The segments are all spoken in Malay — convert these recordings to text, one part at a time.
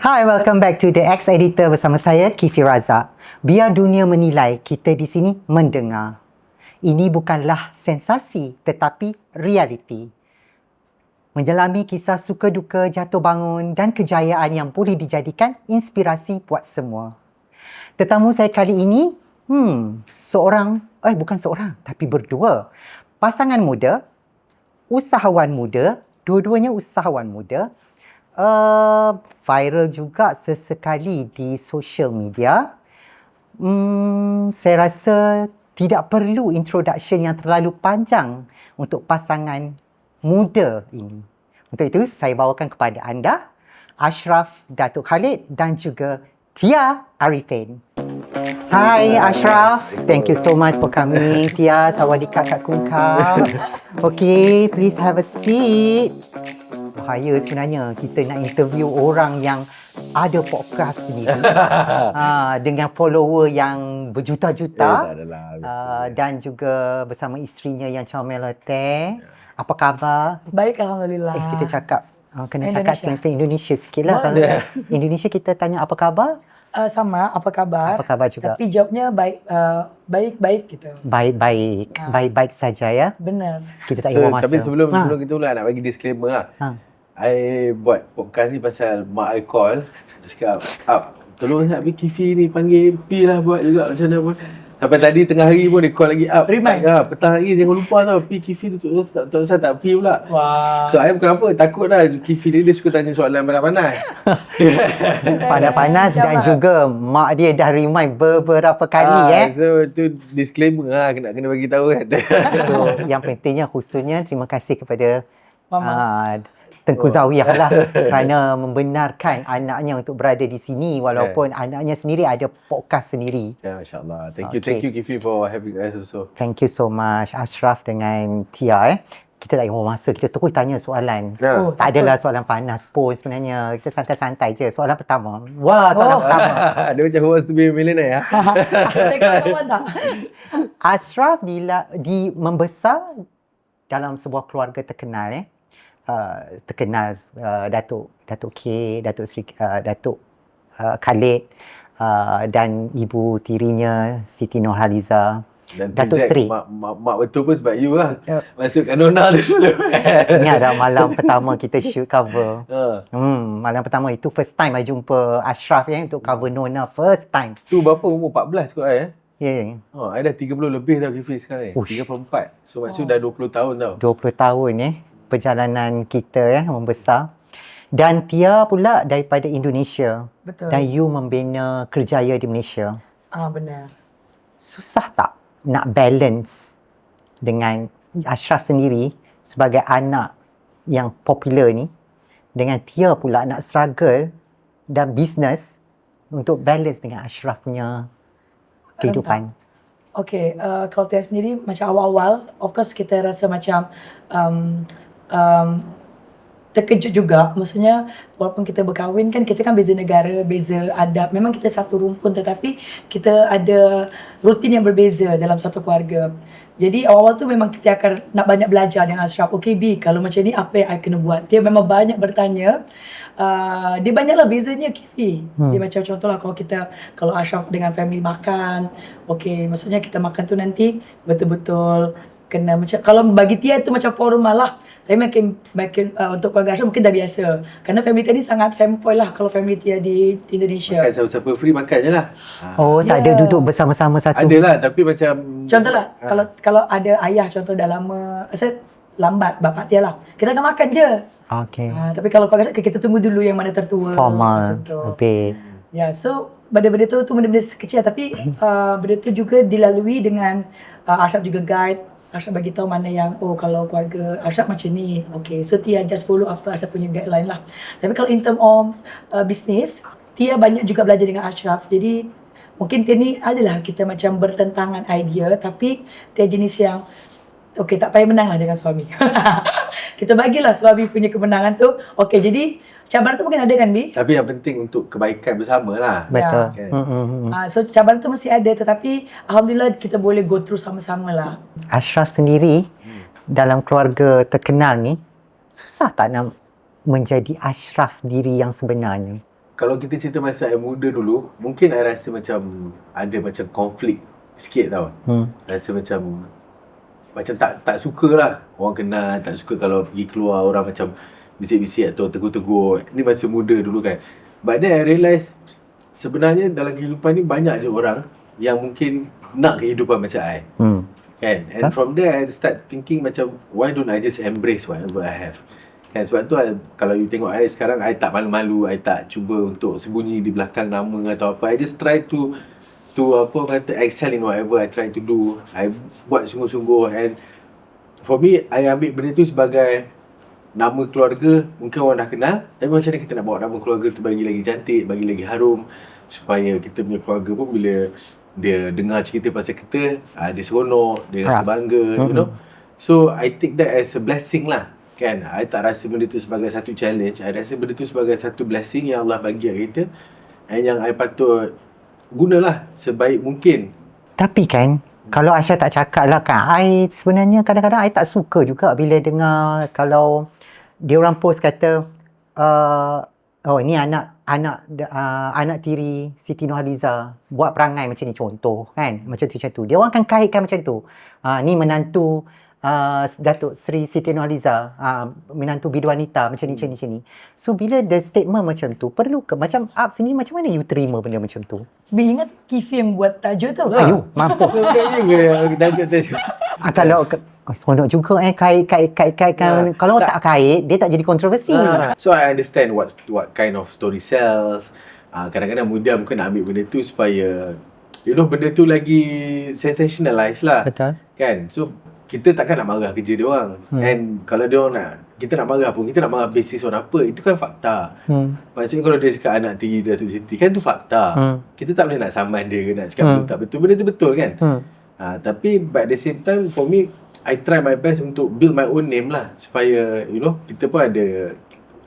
Hi, welcome back to The X Editor bersama saya, Kifi Razak. Biar dunia menilai, kita di sini mendengar. Ini bukanlah sensasi tetapi realiti. Menyelami kisah suka duka, jatuh bangun dan kejayaan yang boleh dijadikan inspirasi buat semua. Tetamu saya kali ini, bukan seorang tapi berdua. Pasangan muda, usahawan muda, dua-duanya usahawan muda. Viral juga sesekali di social media. Saya rasa tidak perlu introduction yang terlalu panjang untuk pasangan muda ini. Untuk itu, saya bawakan kepada anda Ashraf Datuk Khalid dan juga Tia Arifin. Hi Ashraf, thank you so much for coming. Tia, sawadika kat Kungkap. Okay, please have a seat. Bahaya sebenarnya kita nak interview orang yang ada podcast ni dengan follower yang berjuta-juta dan juga bersama isterinya yang comel teh. Apa khabar? Baik, alhamdulillah. Kita cakap kena cakap slang Indonesia sikit lah. Kalau Indonesia kita tanya apa khabar? Sama, apa kabar? Apa khabar juga. Tapi jawabnya baik-baik gitu. Baik-baik. Baik-baik saja ya. Benar. Kita tak ingat masa. Tapi sebelum kita pula nak bagi disclaimer lah. I buat podcast ni pasal mak I call. Dia cakap, tolong nak Kifi ni panggil P lah buat juga macam mana pun. Sampai tadi tengah hari pun dia call lagi up. Remind. Petang hari jangan lupa tau P Kifi tu tak usah tak P pula. Wah. So I bukan apa, takut dah Kifi dia suka tanya soalan panas-panas. Panas-panas dan juga mak dia dah remind beberapa kali So tu disclaimer lah kena bagi tahu kan. So yang pentingnya khususnya terima kasih kepada Mama. Tengku Zawiyah lah kerana membenarkan anaknya untuk berada di sini walaupun anaknya sendiri ada podcast sendiri. Ya, masya-Allah. Thank you Kifi for having us also. Thank you so much Ashraf dengan Tia. Kita tak ingat masa, kita terus tanya soalan. Tak adalah soalan panas pun sebenarnya. Kita santai-santai je. Soalan pertama. Soalan pertama. Dia macam Who Wants to be a Millionaire ya. Tengok tak? Ashraf membesar dalam sebuah keluarga terkenal Datuk K, Datuk Sri, Datuk Khalid dan ibu tirinya Siti Nurhaliza. Dan Datuk Sri. Mak betul pun sebab you lah. Masukkan Nona tu dulu. Ingat dah malam pertama kita shoot cover. Malam pertama itu first time I jumpa Ashraf untuk cover Nona first time. Tu berapa umur 14 kot I Ya. I dah 30 lebih dah Kifi sekarang 34. So maksud dah 20 tahun tau. 20 tahun perjalanan kita membesar. Dan Tia pula daripada Indonesia. Betul. Dan you membina Kerjaya di Malaysia. Benar. Susah tak nak balance dengan Ashraf sendiri sebagai anak yang popular ni dengan Tia pula nak struggle dan bisnes untuk balance dengan Ashraf punya kehidupan? Okay, kalau Tia sendiri macam awal-awal, of course kita rasa macam terkejut juga. Maksudnya walaupun kita berkahwin kan, kita kan beza negara, beza adab. Memang kita satu rumpun tetapi kita ada rutin yang berbeza dalam satu keluarga. Jadi awal-awal tu memang kita akan nak banyak belajar dengan Ashraf. Okay B, kalau macam ni apa yang I kena buat? Dia memang banyak bertanya. Dia banyaklah bezanya Kifi. Dia macam contohlah kalau Ashraf dengan family makan. Okay, maksudnya kita makan tu nanti betul-betul kena macam, kalau bagi Tia tu macam formal lah. Tapi makin untuk keluarga Ashraf mungkin dah biasa. Kerana family Tia ni sangat sempoi lah kalau family Tia di Indonesia. Makan siapa-siapa free makan je lah. Tak ada duduk bersama-sama satu. Adalah tapi macam contohlah kalau ada ayah contoh dah lama, saya lambat bapak Tia lah. Kita akan makan je. Okay. Tapi kalau keluarga Ashraf kita tunggu dulu yang mana tertua. Formal. Lebih. Ya, so benda-benda tu benda-benda kecil tapi benda tu juga dilalui dengan Ashraf juga guide. Ashraf bagi tahu mana yang kalau keluarga Ashraf macam ni. Okay, so Tia just follow apa Ashraf punya guideline lah. Tapi kalau in term of business, Tia banyak juga belajar dengan Ashraf. Jadi mungkin Tia ni adalah kita macam bertentangan idea, tapi Tia jenis yang okay, tak payah menang lah dengan suami. Kita bagilah suami punya kemenangan tu. Okay, jadi cabaran tu mungkin ada kan Bi? Tapi yang penting untuk kebaikan bersama lah. Betul. Kan? So cabaran tu mesti ada, tetapi alhamdulillah kita boleh go through sama-sama lah. Ashraf sendiri dalam keluarga terkenal ni susah tak nak menjadi Ashraf diri yang sebenarnya? kalau kita cerita masa I muda dulu, mungkin I rasa macam ada macam konflik sikit tau. Rasa macam tak suka lah orang kenal, tak suka kalau pergi keluar orang macam bisik-bisik atau tegur-tegur. Ni masa muda dulu kan. But then I realise sebenarnya dalam kehidupan ni banyak je orang yang mungkin nak kehidupan macam I. Kan? And from there I start thinking macam, why don't I just embrace whatever I have? Kan, sebab tu kalau you tengok I sekarang, I tak malu-malu, I tak cuba untuk sembunyi di belakang nama atau apa. I just try to apa kata, excel in whatever I try to do. I buat sungguh-sungguh, and for me, I ambil benda tu sebagai nama keluarga. Mungkin orang dah kenal, tapi macam mana kita nak bawa nama keluarga tu bagi lagi cantik, bagi lagi harum, supaya kita punya keluarga pun bila dia dengar cerita pasal kita, dia seronok, dia rasa bangga, you know. So I take that as a blessing lah, kan. I tak rasa benda tu sebagai satu challenge, I rasa benda tu sebagai satu blessing yang Allah bagi kat kita, and yang I patut gunalah sebaik mungkin. Tapi kan, kalau Aisyah tak cakap lah kan, I sebenarnya kadang-kadang I tak suka juga bila dengar kalau dia orang post kata, oh ni anak tiri Siti Nurhaliza buat perangai macam ni, contoh kan, macam tu. Dia orang akan kaitkan macam tu. Ni menantu Datuk Seri Siti Nurhaliza, menantu biduanita macam ni. So bila the statement macam tu, perlu ke macam sini macam mana you terima benda macam tu? Bi ingat Kifi yang buat tajuk tu. Ayu, mampus. Tajuk. Kalau seronok juga kait-kaitkan. Kalau tak kait, dia tak jadi kontroversi. So I understand what kind of story sells. Kadang-kadang muda mungkin nak ambil benda tu supaya benda tu lagi sensationalize lah. Betul. Kan? So kita takkan nak marah kerja dia orang. And kalau dia orang kita nak marah pun, kita nak marah basis on apa? Itu kan fakta. Maksudnya kalau dia cakap anak tiri Datuk Siti, kan tu fakta. Kita tak boleh nak saman dia ke nak cakap benda tak betul. Benda tu betul kan? Tapi but at the same time, for me, I try my best untuk build my own name lah, supaya kita pun ada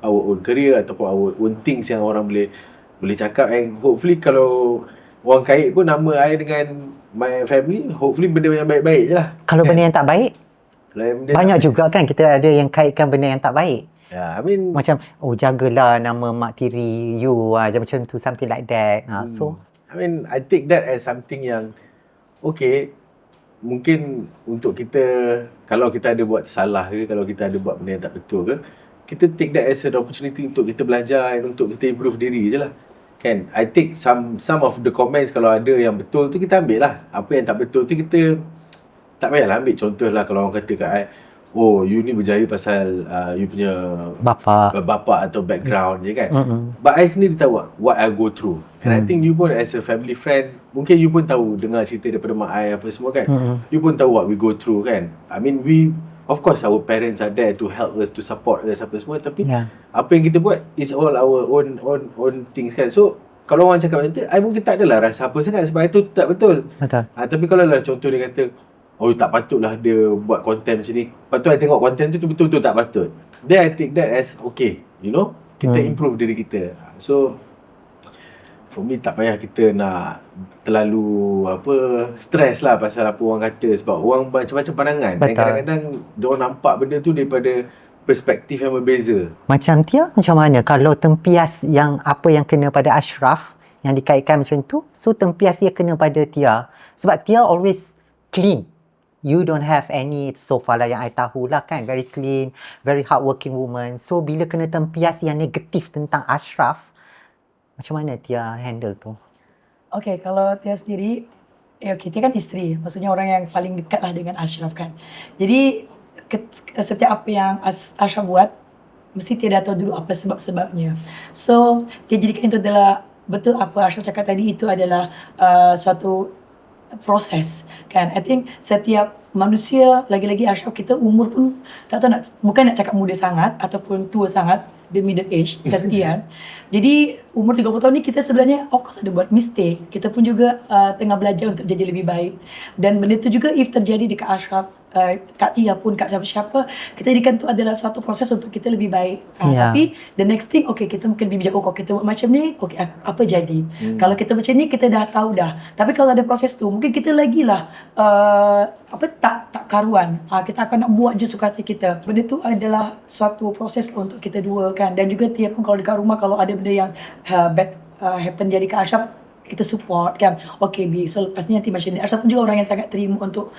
our own career ataupun our own things yang orang boleh cakap. And hopefully kalau orang kait pun nama I dengan my family, hopefully benda yang baik-baik je lah. Kalau benda yang tak baik, banyak juga kan kita ada yang kaitkan benda yang tak baik. I mean, macam jagalah nama mak tiri you, macam tu, something like that. So I mean, I take that as something yang okay, mungkin untuk kita, kalau kita ada buat salah ke, kalau kita ada buat benda yang tak betul ke, kita take that as an opportunity untuk kita belajar dan untuk kita improve diri je lah. Kan, I take some of the comments, kalau ada yang betul tu kita ambil lah. Apa yang tak betul tu kita tak payahlah ambil. Contoh lah kalau orang kata kat I, oh you ni berjaya pasal you punya bapa atau background je kan. But I sendiri tahu what I go through. And I think you pun as a family friend, mungkin you pun tahu, dengar cerita daripada mak I apa semua kan. You pun tahu what we go through kan. I mean, of course our parents are there to help us, to support us apa semua, tapi apa yang kita buat is all our own things kan. So kalau orang cakap macam tu, I mungkin tak adalah rasa apa sangat sebab itu tak betul. Tapi kalau lah contoh dia kata, oh tak patutlah dia buat konten macam ni, lepas tu I tengok konten tu betul-betul tak patut, then I take that as okay, kita improve diri kita. So for me, tak payah kita nak terlalu stress lah pasal apa orang kata, sebab orang macam-macam pandangan. Dan kadang-kadang diorang nampak benda tu daripada perspektif yang berbeza. Macam Tia, macam mana kalau tempias yang apa yang kena pada Ashraf yang dikaitkan macam tu, so tempias dia kena pada Tia, sebab Tia always clean. You don't have any, so far lah yang I tahu lah kan, very clean, very hardworking woman. So bila kena tempias yang negatif tentang Ashraf, macam mana Tia handle tu? Okay, kalau Tia sendiri, Tia kan isteri, maksudnya orang yang paling dekat lah dengan Ashraf kan. Jadi setiap apa yang Ashraf buat, mesti Tia dah tahu dulu apa sebab-sebabnya. So Tia jadikan itu adalah, betul apa Ashraf cakap tadi, itu adalah suatu proses kan. I think setiap manusia, lagi-lagi Ashraf, kita umur pun tak tahu bukan nak cakap muda sangat ataupun tua sangat, the middle age, gantian. Jadi umur 30 tahun ni kita sebenarnya of course ada buat mistake. Kita pun juga tengah belajar untuk jadi lebih baik. Dan benda tu juga if terjadi dekat Ashraf Kak Tia pun, Kak siapa-siapa, kita jadikan tu adalah suatu proses untuk kita lebih baik. Ya. Tapi the next thing, okay, kita mungkin lebih bijak. Oh, kalau kita buat macam ni, okay, apa jadi? Kalau kita macam ni, kita dah tahu dah. Tapi kalau ada proses tu, mungkin kita lagi lah tak karuan. Kita akan nak buat je suka hati kita. Benda tu adalah suatu proses untuk kita dua kan. Dan juga Tia pun kalau dekat rumah, kalau ada benda yang bad happen jadi ke Ashraf, kita support kan. Okay B, so lepas ni nanti macam ni. Ashraf pun juga orang yang sangat terima untuk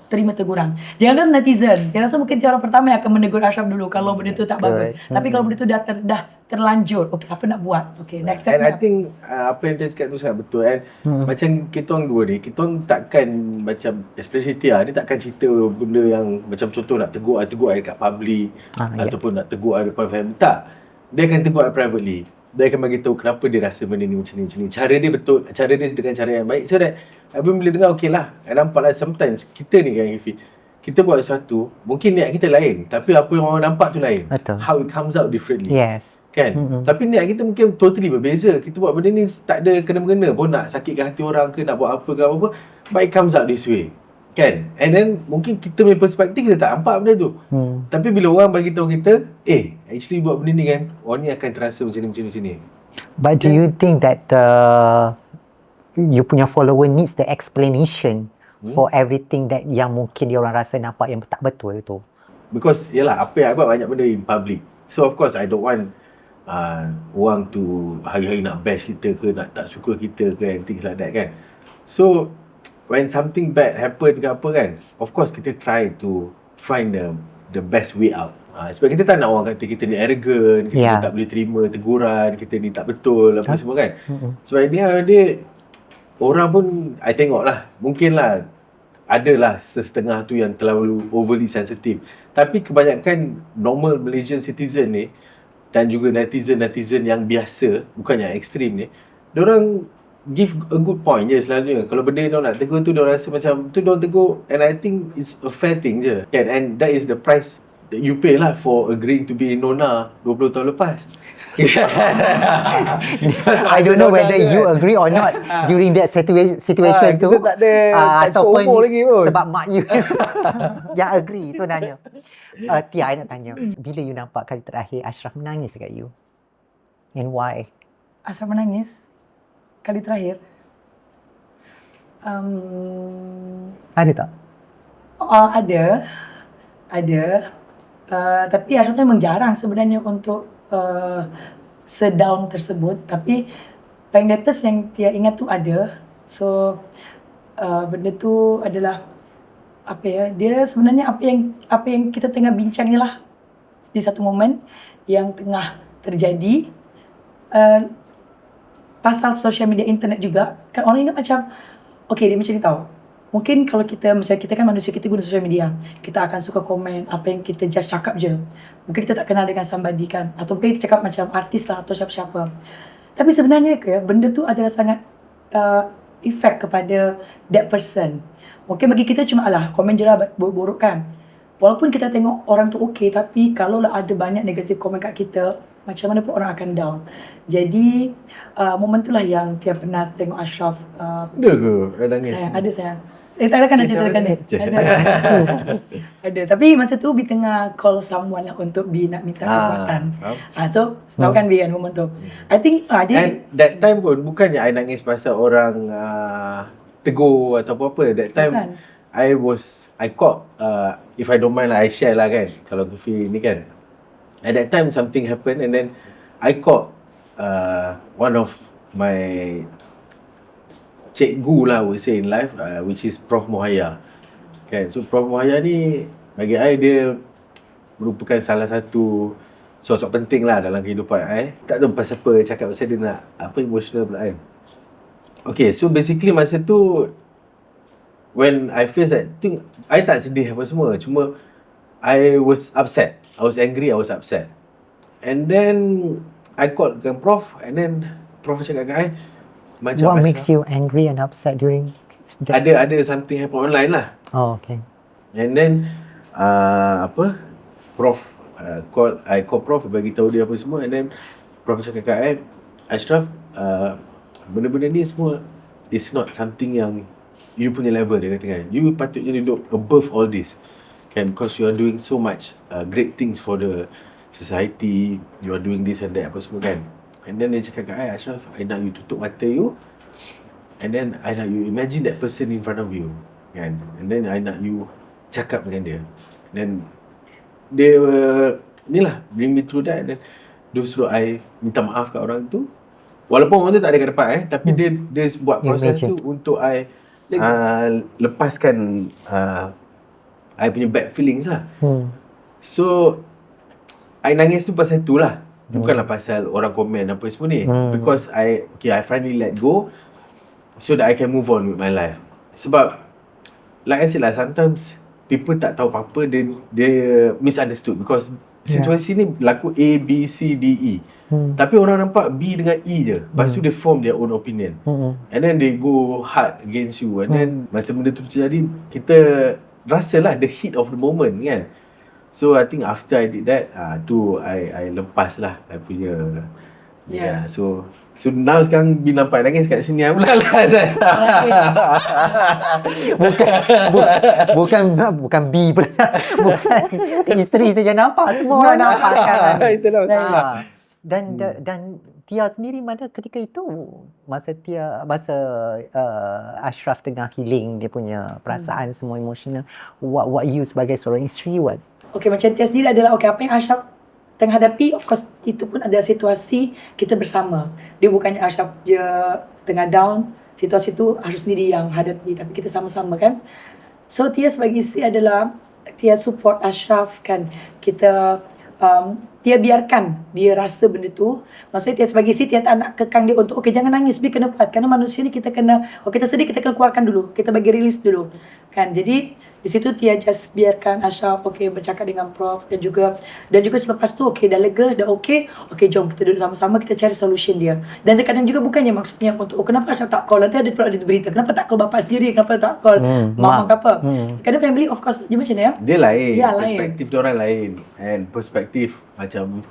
terima teguran. Jangan netizen. Dia rasa mungkin dia orang pertama yang akan menegur Ashraf dulu kalau benda tu tak bagus. Tapi kalau benda tu dah terlanjur, okay, apa nak buat? Okay, next step. And I think apa yang dia cakap tu sangat betul kan. Macam kita orang dua ni, kita orang takkan macam, especially Tia, dia takkan cerita benda yang macam contoh nak tegur dekat public ataupun nak tegur depan family. Tak. Dia akan tegur privately. Dia akan bagi tahu kenapa dia rasa benda ni macam ni. Cara dia betul, cara dia dengan cara yang baik. So that Abang bila dengar okey lah. Nampak lah sometimes kita ni kan Hifi, kita buat sesuatu, mungkin niat kita lain, tapi apa yang orang nampak tu lain. Betul. How it comes out differently. Yes. Kan? Tapi niat kita mungkin totally berbeza. Kita buat benda ni tak ada kena-mengena pun, nak sakitkan hati orang ke, nak buat apa ke apa-apa, but it comes out this way. Kan? And then mungkin kita punya perspektif kita tak nampak benda tu. Tapi bila orang bagi tahu kita, actually buat benda ni kan, orang ni akan terasa macam ni. But do you think that you punya follower needs the explanation for everything that yang mungkin dia orang rasa nampak yang tak betul tu? Because yalah, apa yang I buat banyak benda in public. So of course I don't want orang tu hari-hari nak bash kita ke, nak tak suka kita ke, and things like that kan. So when something bad happen ke apa kan, of course kita try to find the best way out. Sebab kita tak nak orang kata kita ni arrogant, kita tak boleh terima teguran, kita ni tak betul apa semua kan. Sebab dia orang pun I tengok lah, mungkin lah adalah setengah tu yang terlalu overly sensitive. Tapi kebanyakan normal Malaysian citizen ni dan juga netizen yang biasa, bukan yang ekstrim ni, diorang give a good point je selalunya. Kalau benda diorang nak tegur tu, diorang rasa macam tu diorang tegur, and I think it's a fair thing je kan. And that is the price that you pay lah for agreeing to be Nona 20 tahun lepas. I don't know whether you agree or not during that situation tu. Kita tak ada ataupun umur lagi pun. sebab mak you yang agree sebenarnya. Tia, I nak tanya, bila you nampak kali terakhir Ashraf menangis dekat you? And why? Ashraf menangis kali terakhir. Ada tak? Ada. Tapi Ashraf tu memang jarang sebenarnya untuk sedown tersebut. Tapi paling latest yang Tia ingat tu ada. So benda tu adalah dia sebenarnya apa yang kita tengah bincang ni lah di satu momen yang tengah terjadi pasal social media internet juga. Kan orang ingat macam dia macam ni tau. Mungkin kalau kita kan manusia, kita guna social media, kita akan suka komen apa yang kita just cakap je. Mungkin kita tak kenal dengan somebody kan, atau mungkin kita cakap macam artis lah atau siapa-siapa. Tapi sebenarnya benda tu adalah sangat efek kepada that person. Mungkin bagi kita cuma komen je lah buruk-buruk kan. Walaupun kita tengok orang tu okay, tapi kalau lah ada banyak negatif komen kat kita, macam mana pun orang akan down. Jadi momen tu lah yang Tia pernah tengok Ashraf Ada ke? Ada sayang. Tak ada kan nak ceritakan dia? Ada. Tapi masa tu Bi tengah call someone lah untuk Bi nak minta kekuatan. So tahu kan Bi kan momen tu. I think and that time pun bukannya I nangis pasal orang tegur atau apa-apa. That time bukan. I caught if I don't mind lah, I share lah kan, kalau Kufi ni kan. At that time something happened, and then I caught one of my cikgu lah, I would say, in life, which is Prof Mohaya. Okay, so Prof Mohaya ni bagi I dia merupakan salah satu sosok penting lah dalam kehidupan I. Tak tahu pasal apa cakap pasal dia nak emotional pula kan. Okay, so basically masa tu when I face that thing, I tak sedih apa semua, cuma I was upset. I was angry, I was upset. And then I called dengan Prof, and then Prof cakap dengan I macam what makes you angry and upset during that? Ada something happen online lah. Oh, okay. And then Prof I call Prof bagi tahu dia apa semua, and then Prof cakap kat I, Ashraf, benda-benda ni semua is not something yang you punya level, dia kata kan, you patutnya duduk above all this kan, because you are doing so much great things for the society, you are doing this and that apa semua kan. And then dia cakap kat I, Ashraf, I nak you tutup mata you, and then I nak you imagine that person in front of you kan, and then I nak you cakap dengan dia, then dia inilah bring me through that, and then dia suruh I minta maaf kat orang tu, walaupun orang tu tak ada kat depan tapi dia buat proses tu untuk I lepaskan I punya bad feelings lah. So I nangis tu pasal tu lah, bukanlah pasal orang komen apa semua ni, because I finally let go so that I can move on with my life. Sebab like I said lah, sometimes people tak tahu apa-apa, dia misunderstood because situasi ni berlaku A, B, C, D, E. Tapi orang nampak B dengan E je. Lepas tu they form their own opinion. And then they go hard against you. And then masa benda tu terjadi, kita rasalah the heat of the moment kan. So I think after I did that, tu I lepas lah I punya. Yeah. So now sekarang Bi nampak nangis kat sini pula lah saya. bukan B pula. Bukan isteri saja nampak, semua orang nampak sekarang. Itulah betul. Dan Tia sendiri mana ketika itu, masa Ashraf tengah healing dia punya perasaan semua emotional, what you sebagai seorang isteri, what? Okay, macam Tia sendiri adalah apa yang Ashraf tengah hadapi, of course itu pun ada situasi kita bersama. Dia bukannya Ashraf je tengah down, situasi tu Ashraf sendiri yang hadapi, tapi kita sama-sama kan. So Tia sebagai isteri adalah Tia support Ashraf kan. Kita Tia biarkan dia rasa benda tu. Maksudnya Tia sebagai isteri, Tia tak nak kekang dia untuk okay jangan nangis, Bi kena kuat. Kerana manusia ni kita kena, kita sedih kita kena keluarkan dulu, kita bagi release dulu kan. Jadi di situ Tia just biarkan Ashraf bercakap dengan Prof dan juga selepas tu dah lega, dah okay, jom kita duduk sama-sama, kita cari solution dia. Dan terkadang juga bukannya maksudnya untuk kenapa Ashraf tak call, nanti ada pula ada berita kenapa tak call bapak sendiri, kenapa tak call mama ke apa. Kadang family of course dia macam ni ya. Dia lain, perspektif dia orang lain, and perspektif macam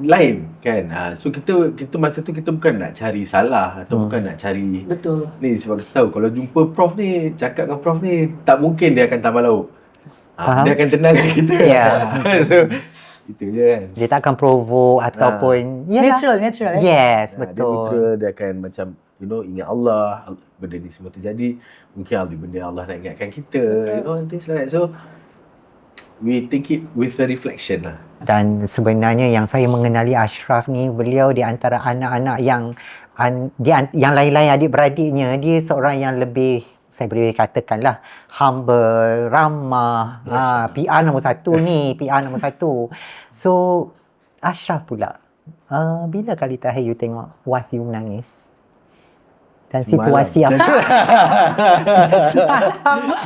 lain kan. So kita masa tu kita bukan nak cari salah atau bukan nak cari betul ni, sebab kita tahu kalau jumpa Prof ni, cakap dengan Prof ni, tak mungkin dia akan tambah lauk. Dia akan tenangkan kita. So itu je kan. Dia tak akan provoke ataupun natural yes, Dia betul. neutral, dia akan macam ingat Allah, benda ni semua terjadi, mungkin ada benda Allah nak ingatkan kita, and things like that. So we take it with a reflection lah. Dan sebenarnya yang saya mengenali Ashraf ni, beliau di antara anak-anak yang lain-lain adik-beradiknya, dia seorang yang lebih, saya boleh katakanlah, humble, ramah, PR nombor 1 ni, PR nombor 1. So Ashraf pula, bila kali terakhir you tengok wife you menangis? Dan situasi apa?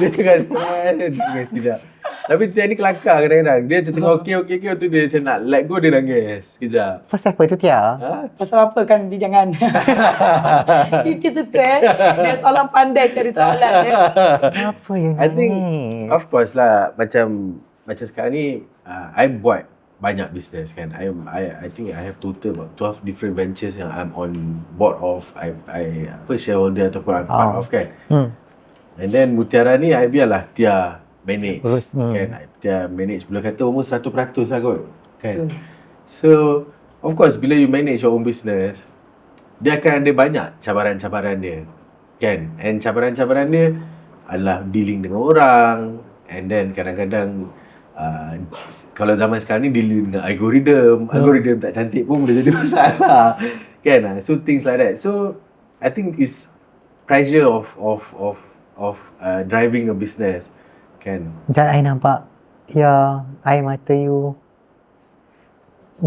Dia tengah stress, dia tengah sekejap. Tapi Tia ni kelakar kadang-kadang. Dia macam tengah okey tu dia macam nak let go, dia nangis sekejap. Pasal apa tu Tia? Pasal apa kan, Bi jangan. Kiki suka dia soalan pandai cari soalan dia. Apa yang nangis? I think of course lah, macam sekarang ni I buat banyak business kan. I think I have total about 12 different ventures yang I'm on board of. I shareholder ataupun I'm part of kan. And then Mutiara ni I biarlah Tia manage kan. Dia manage, boleh kata almost 100% lah kot kan. So of course bila you manage your own business, dia akan ada banyak cabaran-cabaran dia kan. And cabaran-cabaran dia adalah dealing dengan orang, and then kadang-kadang kalau zaman sekarang ni dealing dengan algorithm tak cantik pun boleh jadi masalah kan. So things like that. So I think it's pressure of driving a business kan. Dan I nampak air mata you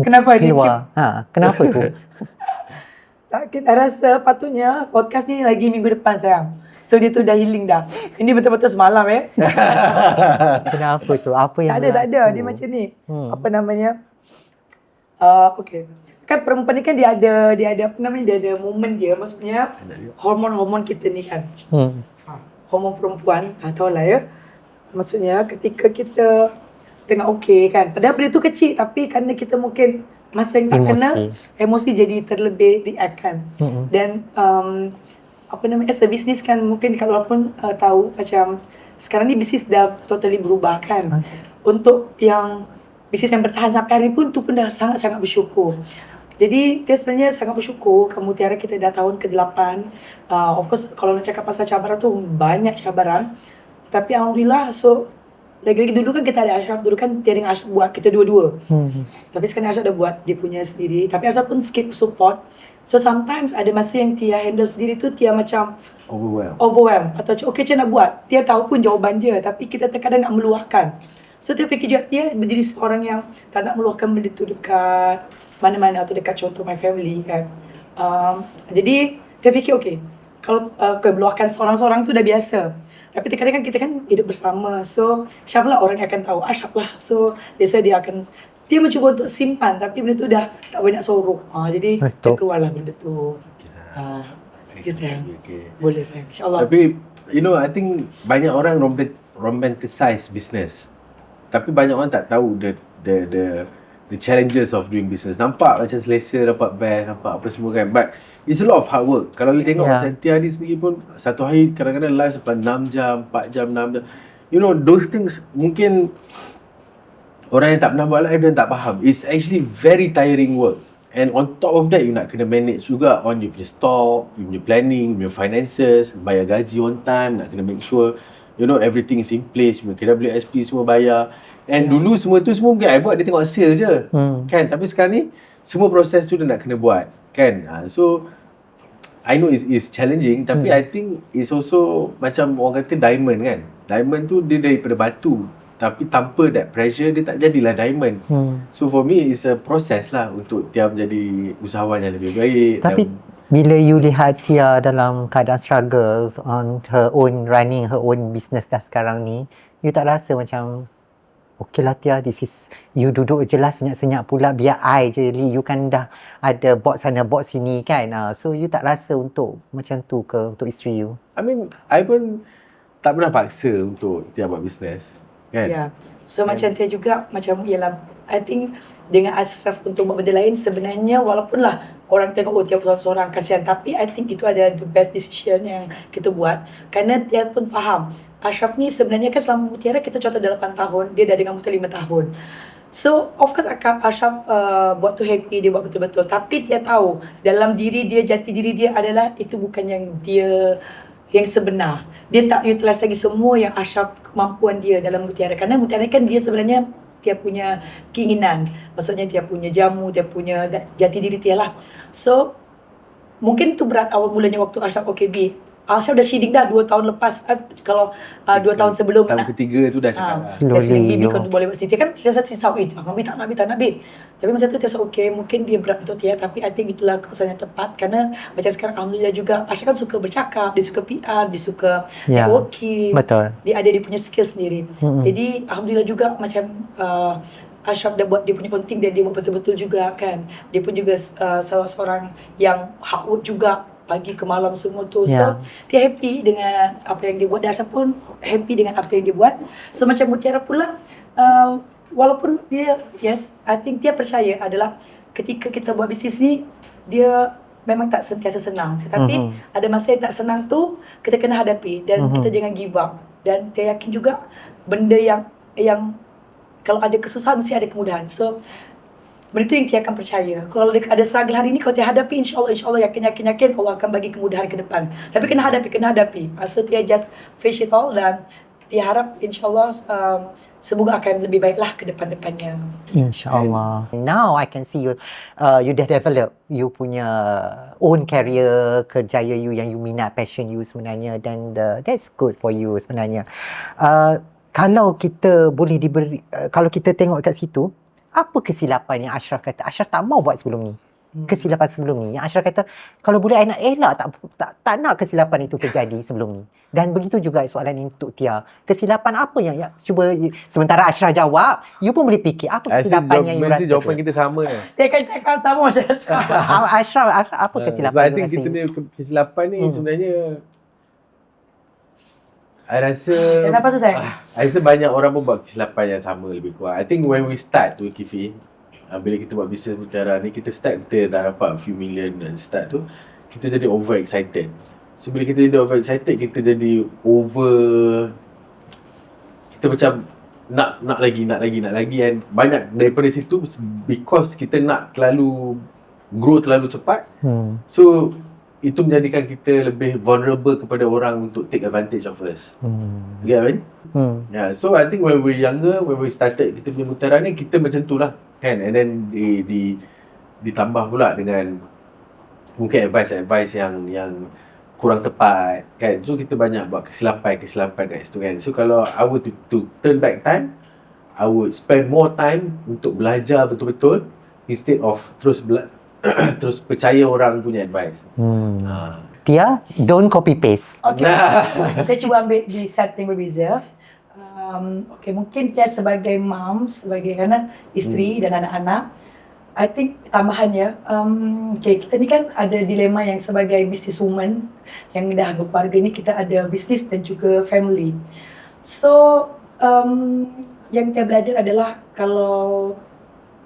Kenapa dia? keluar. Kenapa tu? Kita rasa patutnya podcast ni lagi minggu depan sayang. So dia tu dah healing dah. Ini betul-betul semalam Kenapa tu? Apa yang Tak ada. Dia macam ni. Apa namanya? Okay. Kan perempuan ni kan dia ada apa namanya? Dia ada moment dia. Maksudnya hormon-hormon kita ni kan. Hormon perempuan atau lah ya. Maksudnya ketika kita tengah okey kan. Padahal benda tu kecil, tapi kerana kita mungkin masa yang tak kena, emosi jadi terlebih react kan. Dan apa namanya, as a business kan, mungkin kalau pun tahu macam sekarang ni bisnis dah totally berubah kan. Untuk yang bisnis yang bertahan sampai hari pun tu pun dah sangat-sangat bersyukur. Jadi dia sebenarnya sangat bersyukur Mutiara kita dah tahun ke-8. Of course kalau nak cakap pasal cabaran tu banyak cabaran. Tapi alhamdulillah, so lagi-lagi dulu kan kita ada Ashraf, dulu kan Tia dengan Ashraf buat kita dua-dua. Tapi sekarang Ashraf dah buat dia punya sendiri. Tapi Ashraf pun skip support. So sometimes ada masa yang Tia handle sendiri tu Tia macam overwhelm. Atau okay Tia nak buat, Tia tahu pun jawapan dia, tapi kita terkadang nak meluahkan. So Tia fikir juga Tia menjadi seorang yang tak nak meluahkan benda tu dekat mana-mana atau dekat contoh my family kan. Jadi Tia fikir okay, kalau meluahkan seorang-seorang tu dah biasa. Tapi terkadang kan kita kan hidup bersama. So Syaf lah orang yang akan tahu. Syaf lah. So biasa dia akan, dia mencuba untuk simpan tapi benda tu dah tak banyak sorok. Jadi terkeluarlah benda tu. Okay, sayang. Boleh sayang, insyaAllah. Tapi you know, I think banyak orang romanticize business. Tapi banyak orang tak tahu the challenges of doing business. Nampak macam selesa, dapat best, nampak apa semua kan. But it's a lot of hard work. Kalau you tengok macam Tia ni sendiri pun, satu hari kadang-kadang live sampai 6 jam, 4 jam, 6 jam. You know, those things mungkin orang yang tak pernah buat live dan tak faham. It's actually very tiring work. And on top of that, you nak kena manage juga on you punya stock, you punya planning, your finances, bayar gaji on time, nak kena make sure you know everything is in place, you punya KWSP semua bayar. And dulu semua tu semua mungkin I buat, dia tengok sale je. Kan? Tapi sekarang ni semua proses tu dia nak kena buat. Kan? So I know it's challenging, tapi I think it's also macam orang kata diamond kan. Diamond tu dia daripada batu. Tapi tanpa that pressure, dia tak jadilah diamond. So for me, it's a process lah untuk Tia menjadi usahawan yang lebih baik. Tapi bila you lihat Tia dalam keadaan struggle on her own, running her own business dah sekarang ni, you tak rasa macam okay lah Tia, this is, you duduk je lah senyap-senyap pula, biar I je lead. You kan dah ada bot sana bot sini kan. So you tak rasa untuk macam tu ke untuk isteri you? I mean, I pun tak pernah paksa untuk Tia buat business kan? Yeah. So macam Tia juga, macam ialah I think dengan Ashraf untuk buat benda lain, sebenarnya walaupun lah orang tengok Tia seorang-seorang kasihan, tapi I think itu ada the best decision yang kita buat. Kerana Tia pun faham Ashraf ni sebenarnya kan selama Mutiara kita contoh 8 tahun, dia dah dengan Mutiara 5 tahun. So of course Ashraf buat tu happy, dia buat betul-betul. Tapi Tia tahu dalam diri dia, jati diri dia adalah itu bukan yang dia yang sebenar. Dia tak utilize lagi semua yang Ashraf kemampuan dia dalam Mutiara. Kerana Mutiara kan dia sebenarnya Tia punya keinginan. Maksudnya Tia punya jamu, Tia punya jati diri Tia lah. So mungkin tu berat awal mulanya waktu Ashraf OKB. Ashraf dah shading dah 2 tahun lepas. Kalau 2 tahun sebelum tahun ketiga tu dah cakap slowly baby kau boleh buat sendiri kan. Dia rasa tahu Abi tak nak babe. Tapi masa tu dia rasa okay, mungkin dia berat untuk Tia, tapi I think itulah keputusan yang tepat. Kerana macam sekarang alhamdulillah juga Ashraf kan suka bercakap, dia suka PR, dia suka networking. Betul. Dia ada dia punya skill sendiri. Jadi alhamdulillah juga macam Ashraf dah buat dia punya penting dan dia buat betul-betul juga kan. Dia pun juga salah seorang yang hard work juga, pagi ke malam semua tu. So Tia happy dengan apa yang dia buat, dan Ashraf pun happy dengan apa yang dia buat. So macam Mutiara pula, walaupun dia, I think Tia percaya adalah ketika kita buat bisnes ni, dia memang tak sentiasa senang. Tetapi ada masa yang tak senang tu kita kena hadapi dan kita jangan give up. Dan Tia yakin juga benda yang kalau ada kesusahan mesti ada kemudahan. So benda tu yang Tia akan percaya. Kalau ada struggle hari ni, kalau Tia hadapi, insyaAllah yakin Allah akan bagi kemudahan ke depan. Tapi kena hadapi. So Tia just face it all dan Tia harap insyaAllah semoga akan lebih baiklah ke depan-depannya. InsyaAllah. Now I can see you, you dah develop you punya own career, kerjaya you yang you minat, passion you sebenarnya, dan that's good for you sebenarnya. Kalau kita boleh diberi, kalau kita tengok kat situ, apa kesilapan yang Ashraf kata Ashraf tak mau buat sebelum ni? Kesilapan sebelum ni yang Ashraf kata kalau boleh I nak elak, tak nak kesilapan itu terjadi sebelum ni. Dan begitu juga soalan ini untuk Tia. Kesilapan apa yang cuba sementara Ashraf jawab, you pun boleh fikir apa kesilapan yang you rasa. Mesti jawapan kita sama ya. Dia akan cakap sama Ashraf apa kesilapan I think kita ni kesilapan ni sebenarnya I rasa kenapa susah? I rasa banyak orang pun buat kesilapan yang sama lebih kurang. I think when we start tu Kifi, bila kita buat bisnes Mutiara ni, kita start, kita dah dapat a few million dan start tu, kita jadi over excited. So bila kita jadi over excited, kita jadi kita macam nak lagi and banyak daripada situ because kita nak grow terlalu cepat. So itu menjadikan kita lebih vulnerable kepada orang untuk take advantage of us. You get what I mean? Yeah, so I think when we're younger, when we started kita punya mutiara ni, kita macam tu lah kan, and then ditambah pula dengan mungkin advice yang kurang tepat kan. So kita banyak buat kesilapan kat situ kan. So kalau I were to turn back time, I would spend more time untuk belajar betul-betul instead of terus percaya orang punya advice. Tia, don't copy paste. Okay. Kita cuba ambil di setting berbeza. Okay, mungkin Tia sebagai mom, kerana isteri dan anak-anak, I think tambahannya, okay, kita ni kan ada dilema yang sebagai businesswoman yang dah berkeluarga ni, kita ada bisnes dan juga family. So, yang Tia belajar adalah kalau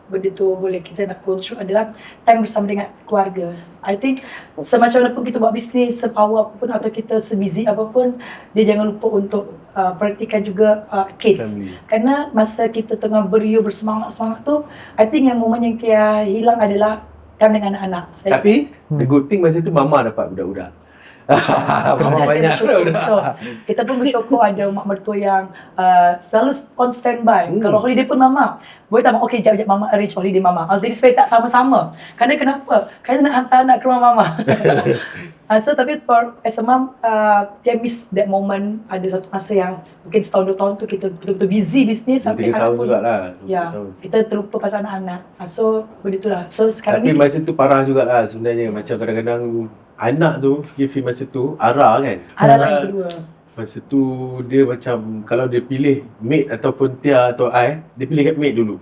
benda tu boleh kita nak control adalah time bersama dengan keluarga. I think semacam mana pun kita buat bisnes, sepower apapun atau kita sebusy apapun, dia jangan lupa untuk perhatikan juga kids. Family. Kerana masa kita tengah beriu bersemangat tu, I think yang momen yang Tia hilang adalah time dengan anak-anak. Tapi the good thing masa tu mama dapat budak-budak. Mama banyak budak-budak. Kita pun bersyukur ada mak mertua yang selalu on standby. Kalau holiday pun mama boleh tak, okay jap mama arrange holiday mama. Jadi supaya tak sama-sama. Kerana kenapa? Kerana nak hantar anak ke rumah mama. So tapi as a mom, Tia miss that moment. Ada satu masa yang mungkin setahun 2 tahun tu kita betul-betul busy bisnes sampai 3 tahun jugalah. Ya, kita terlupa pasal anak-anak. So begitulah. So sekarang tapi ni masa tu parah jugalah sebenarnya. Macam kadang-kadang anak tu fikir masa tu Ara kan. Ara yang kedua. Masa tu dia macam kalau dia pilih mate ataupun Tia atau I, dia pilih kat mate dulu.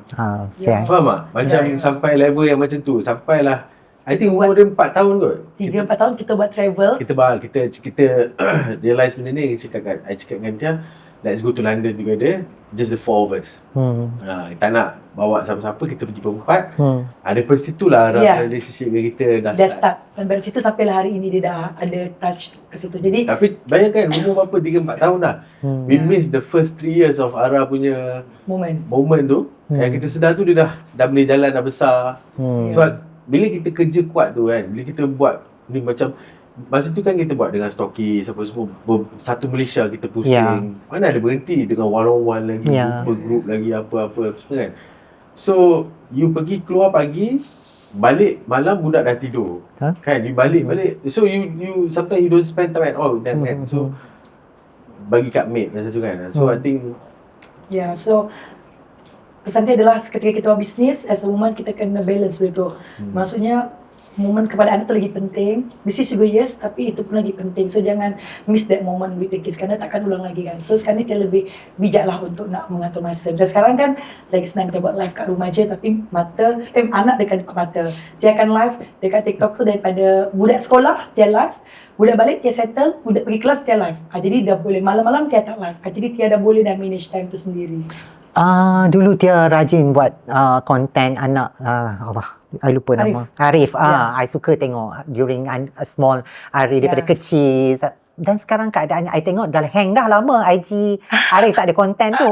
Siap. Faham tak? Macam sampai level yang macam tu. Sampailah I think umur dia 4 tahun kot. 3-4 tahun kita buat travel. Kita realize benda ni. I cakap dengan Tia, let's go to London together, just the 4 of us. Tak nak bawa siapa-siapa, kita pergi berempat. Daripada situlah relationship kita dah start. Sampai situ sampailah hari ini dia dah ada touch ke situ. Jadi tapi bayangkan umur berapa, 3-4 tahun dah. We miss the first 3 years of Ara punya moment tu. Yang kita sedar tu dia dah boleh jalan, dah besar. Sebab bila kita kerja kuat tu kan, bila kita buat ni macam masa tu kan kita buat dengan stokis apa semua, satu Malaysia kita pusing. Mana ada berhenti dengan one-on-one lagi, jumpa group lagi apa-apa semua kan. So you pergi keluar pagi, balik malam budak dah tidur. Kan you balik. So you sometimes you don't spend time at all with them kan. So bagi kat mate masa tu kan. So I think so pesan dia adalah ketika kita buat bisnes, as a woman kita kena balance begitu. Maksudnya momen kepada anak tu lagi penting. Bisnes juga yes, tapi itu pun lagi penting. So jangan miss that moment with the kids kerana takkan ulang lagi kan. So sekarang ni kita lebih bijak lah untuk nak mengatur masa. Macam sekarang kan lagi senang kita buat live kat rumah je, tapi anak dekat mata. Dia akan live dekat TikTok tu daripada budak sekolah, dia live. Budak balik, dia settle. Budak pergi kelas, dia live. Jadi dah boleh malam-malam dia tak live. Jadi dia dah boleh dah manage time tu sendiri. Dulu Tia rajin buat konten anak I lupa nama. Arif. I suka tengok during a small Arif daripada kecil. Dan sekarang keadaannya I tengok dah hang dah lama IG Arif tak ada konten tu.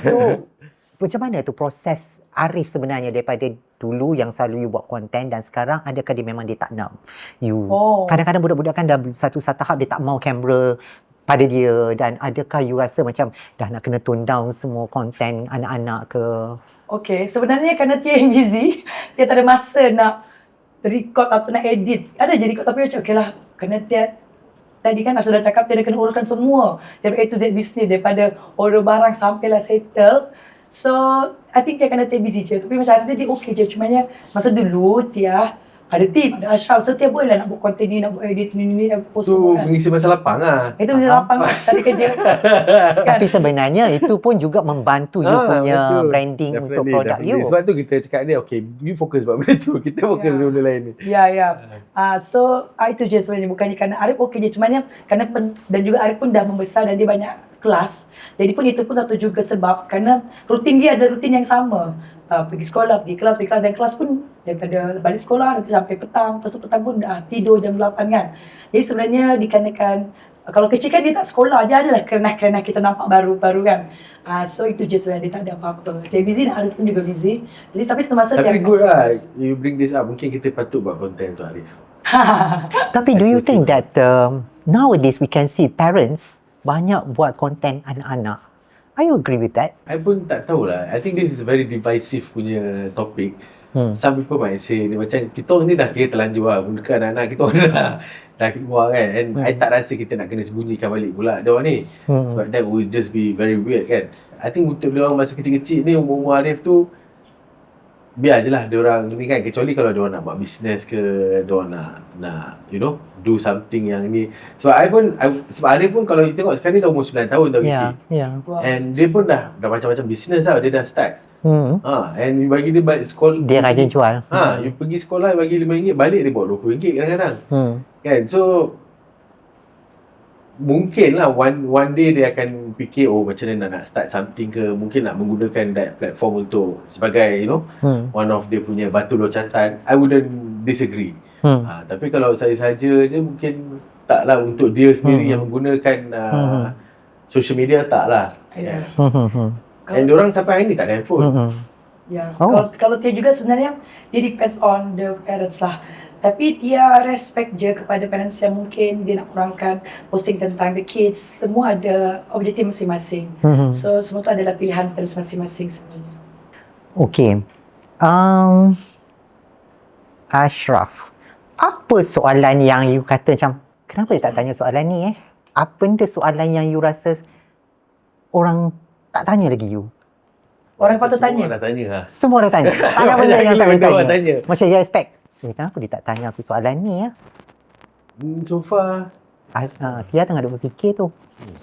So macam mana tu proses Arif sebenarnya daripada dulu yang selalu you buat konten dan sekarang adakah dia memang dia tak nak you? Kadang-kadang budak-budak kan dah satu tahap dia tak mau kamera pada dia, dan adakah you rasa macam dah nak kena tone down semua konten anak-anak ke? Okay, sebenarnya kerana Tia yang busy, Tia tak ada masa nak record atau nak edit. Ada je record tapi macam okay lah, kerana Tia tadi kan sudah cakap Tia dah kena uruskan semua daripada A to Z business, daripada order barang sampailah settle. So, I think Tia kena Tia busy je. Tapi macam ada dia okay je. Cumanya masa dulu Tia ada team, ada Ashraf. So Tia boleh lah nak buat konten ni, nak buat edit ni, post semua kan. Itu mengisi masa lapang lah. Itu masa lapang lah, tak ada kerja. Kan? Tapi sebenarnya itu pun juga membantu you punya branding untuk produk you. Sebab tu kita cakap dia, okay, you fokus buat benda tu. Kita fokus benda lain ni. So, itu je sebenarnya. Bukannya kerana Arif okay je. Cumanya, kerana dan juga Arif pun dah membesar dan dia banyak kelas. Jadi pun itu pun satu juga sebab kerana rutin dia ada rutin yang sama. pergi sekolah, pergi kelas, dan kelas pun daripada balik sekolah nanti sampai petang, lepas tu petang pun dah tidur jam 8 kan. Jadi sebenarnya dikarenakan kalau kecil kan dia tak sekolah je, adalah kerana kita nampak baru-baru kan. So itu je sebenarnya, dia tak ada apa-apa. Dia busy dan Arif pun juga busy. Jadi tapi satu masa Tapi good lah, you bring this up. Mungkin kita patut buat content tu, Arif. Tapi do you think that nowadays we can see parents banyak buat konten anak-anak? I agree with that. I pun tak tahulah. I think this is a very divisive punya topik. Some people might say ni macam kita orang ni dah kira terlanjur lah. Bukan anak-anak kita orang dah keluar kan. And I tak rasa kita nak kena sembunyikan balik pula dia orang ni. But that would just be very weird kan. I think untuk dia orang masa kecil-kecil ni, umur-umur Arif tu, biar je lah dia orang ni kan. Kecuali kalau dia orang nak buat business ke, dia orang nak you know, do something yang ni. Sebab Arif pun kalau you tengok sekarang ni dah umur 9 tahun tau. Yeah. Wow. And dia pun dah macam-macam business tau. Dia dah start. And you bagi dia balik sekolah. Dia rajin jual. You pergi sekolah bagi RM5, balik dia bawa RM20 kadang-kadang. Kan? So mungkin lah one day dia akan fikir, oh macam mana nak start something ke, mungkin nak menggunakan that platform untuk sebagai you know, one of dia punya batu loncatan. I wouldn't disagree. Tapi kalau saya saja je, mungkin taklah untuk dia sendiri yang menggunakan social media, taklah. Yeah. And diorang sampai hari ni tak ada handphone. Ya, kalau Tia juga sebenarnya dia depends on the parents lah. Tapi Tia respect je kepada parents yang mungkin dia nak kurangkan posting tentang the kids. Semua ada objektif masing-masing. So semua tu adalah pilihan parents masing-masing sebenarnya. Okay. Ashraf, apa soalan yang you kata macam, kenapa dia tak tanya soalan ni Apa benda soalan yang you rasa orang tak tanya lagi you? Orang patut tanya. Semua dah tanya lah. Semua dah tanya. Tak ada benda yang tak boleh Benda orang tanya. tanya. Macam you expect, kenapa dia tak tanya aku soalan ni So far Tia tengah duk berfikir tu.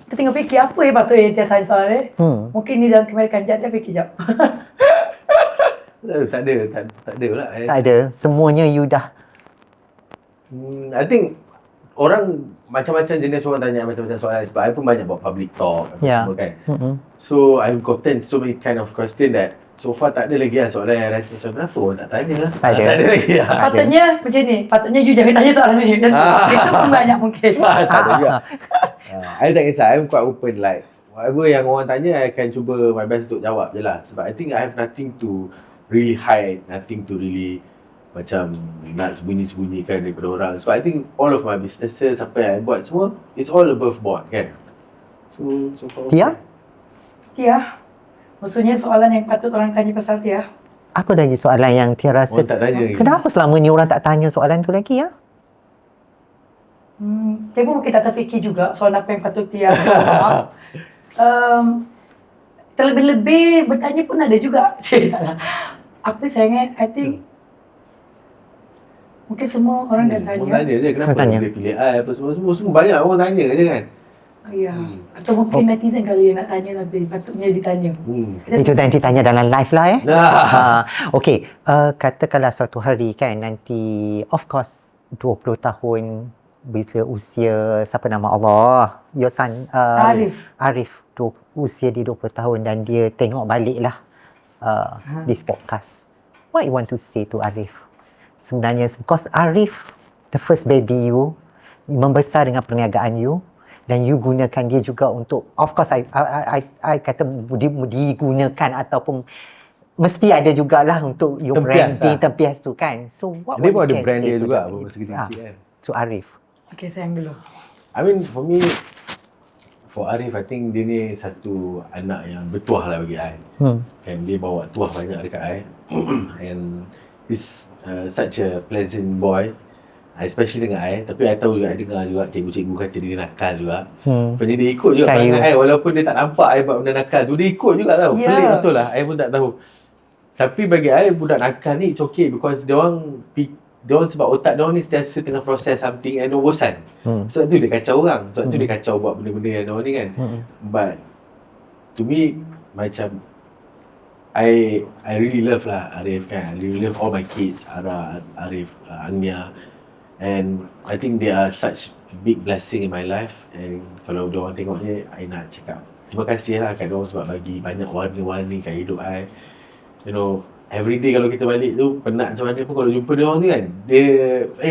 Kita tengok fikir apa patut Tia tanya soalan ni. Mungkin ni dalam kamera kanjat, Tia fikir jap. tak ada pula. Tak ada. Semuanya you dah. I think orang macam-macam jenis orang tanya macam-macam soalan. Sebab I pun banyak buat public talk semua kan. So I've gotten so many kind of question that so far tak ada lagi lah soalan yang rasa macam kenapa orang tak tanya lah. Tak ada. Tak ada lagi lah. Patutnya macam ni. Patutnya you jangan tanya soalan ni. Itu pun banyak mungkin. Tak ada juga. I tak kisah. I'm quite open, like whatever yang orang tanya, I akan cuba my best untuk jawab je lah. Sebab I think I have nothing to really hide, nothing to really macam nak sembunyi-sembunyikan daripada orang. Sebab I think all of my businesses, apa yang I buat semua, it's all above board kan. So far Tia? Tia, maksudnya soalan yang patut orang tanya pasal Tia. Apa lagi soalan yang Tia rasa, orang tak tanya lagi. kenapa selama ni orang tak tanya soalan tu lagi Tia pun mungkin tak terfikir juga soalan apa yang patut Tia jawab. Terlebih-lebih bertanya pun ada juga. Taklah. Apa sayangnya, I think mungkin semua orang dah tanya. Orang tanya je kenapa Tanya. dia pilih I apa semua banyak orang tanya je kan. Ya. Atau mungkin netizen kali yang nak tanya tapi patutnya ditanya. Itu nanti tanya dalam live lah Nah. Okay, katakanlah suatu hari kan nanti, of course 20 tahun bila usia siapa nama Allah, your son Arif usia dia 20 tahun dan dia tengok balik lah this podcast. What you want to say to Arif? Sebenarnya because Arif the first baby you, membesar dengan perniagaan you, dan you gunakan dia juga untuk, of course I kata digunakan ataupun mesti ada jugalah untuk your Tempias branding, lah. tempias tu kan. So what Dia you pun ada can brand say dia to juga them? masa kecil-kecil kan. To Arif. Okay, sayang dulu. I mean for me, for Arif, I think dia ni satu anak yang bertuah lah bagi I. And dia bawa tuah banyak dekat I. And he's such a pleasant boy, especially dengan I. Tapi I tahu juga, I dengar juga cikgu-cikgu kata dia nakal juga. Jadi dia ikut juga perangai I, walaupun dia tak nampak I buat benda nakal tu, dia ikut juga tau. Yeah. Pelik betul lah, I pun tak tahu. Tapi bagi I, budak nakal ni it's okay because dia orang sebab otak dia orang ni sentiasa tengah proses something and dia bosan. Sebab tu dia kacau orang, sebab tu dia kacau buat benda-benda yang dia orang ni kan. But to me, macam I really love lah Arif kan. I really love all my kids, Ara, Arif, Agnia. And I think they are such a big blessing in my life. And kalau diorang tengok ni, I nak cakap terima kasih lah kat diorang sebab bagi banyak warna-warni kat hidup I. You know, everyday kalau kita balik tu penat macam mana pun, kalau jumpa dia orang tu kan, dia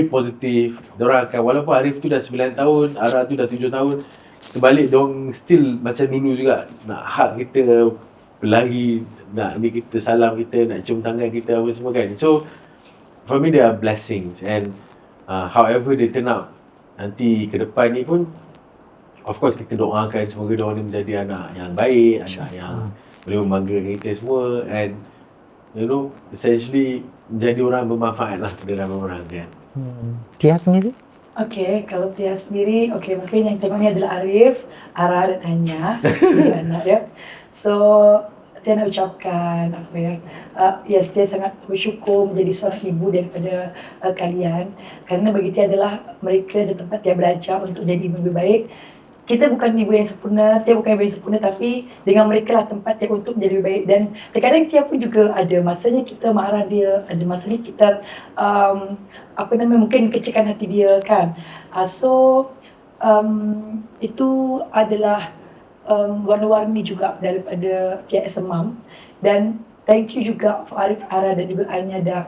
positif. Dia orang akan, walaupun Arif tu dah 9 tahun, Ara tu dah 7 tahun, kita balik dia orang still macam dulu juga, nak hug kita, berlari, nak ni kita salam kita, nak cium tangan kita apa semua kan. So for me they are blessings, and however they turn out nanti ke depan ni pun, of course kita doakan semoga dia orang ni menjadi anak yang baik, anak yang boleh membanggakan kita semua, and you know, essentially menjadi orang bermanfaat lah kepada ramai orang kan. Tia sendiri? Okay, kalau Tia sendiri, okay, mungkin yang tengok ni adalah Arif, Ara dan Anya, tiga anak ya. So, Tia nak ucapkan apa ya, yes, Tia sangat bersyukur menjadi seorang ibu daripada kalian, kerana bagi Tia adalah mereka di tempat Tia belajar untuk jadi ibu lebih baik. Kita bukan ibu yang sempurna, Tia bukan ibu yang sempurna, tapi dengan mereka lah tempat Tia untuk menjadi lebih baik. Dan terkadang Tia pun juga ada masanya kita marah dia, ada masanya kita mungkin kecilkan hati dia kan. Itu adalah warna-warni juga daripada Tia as a mom. Dan thank you juga for Arif, Ara dan juga Anya dah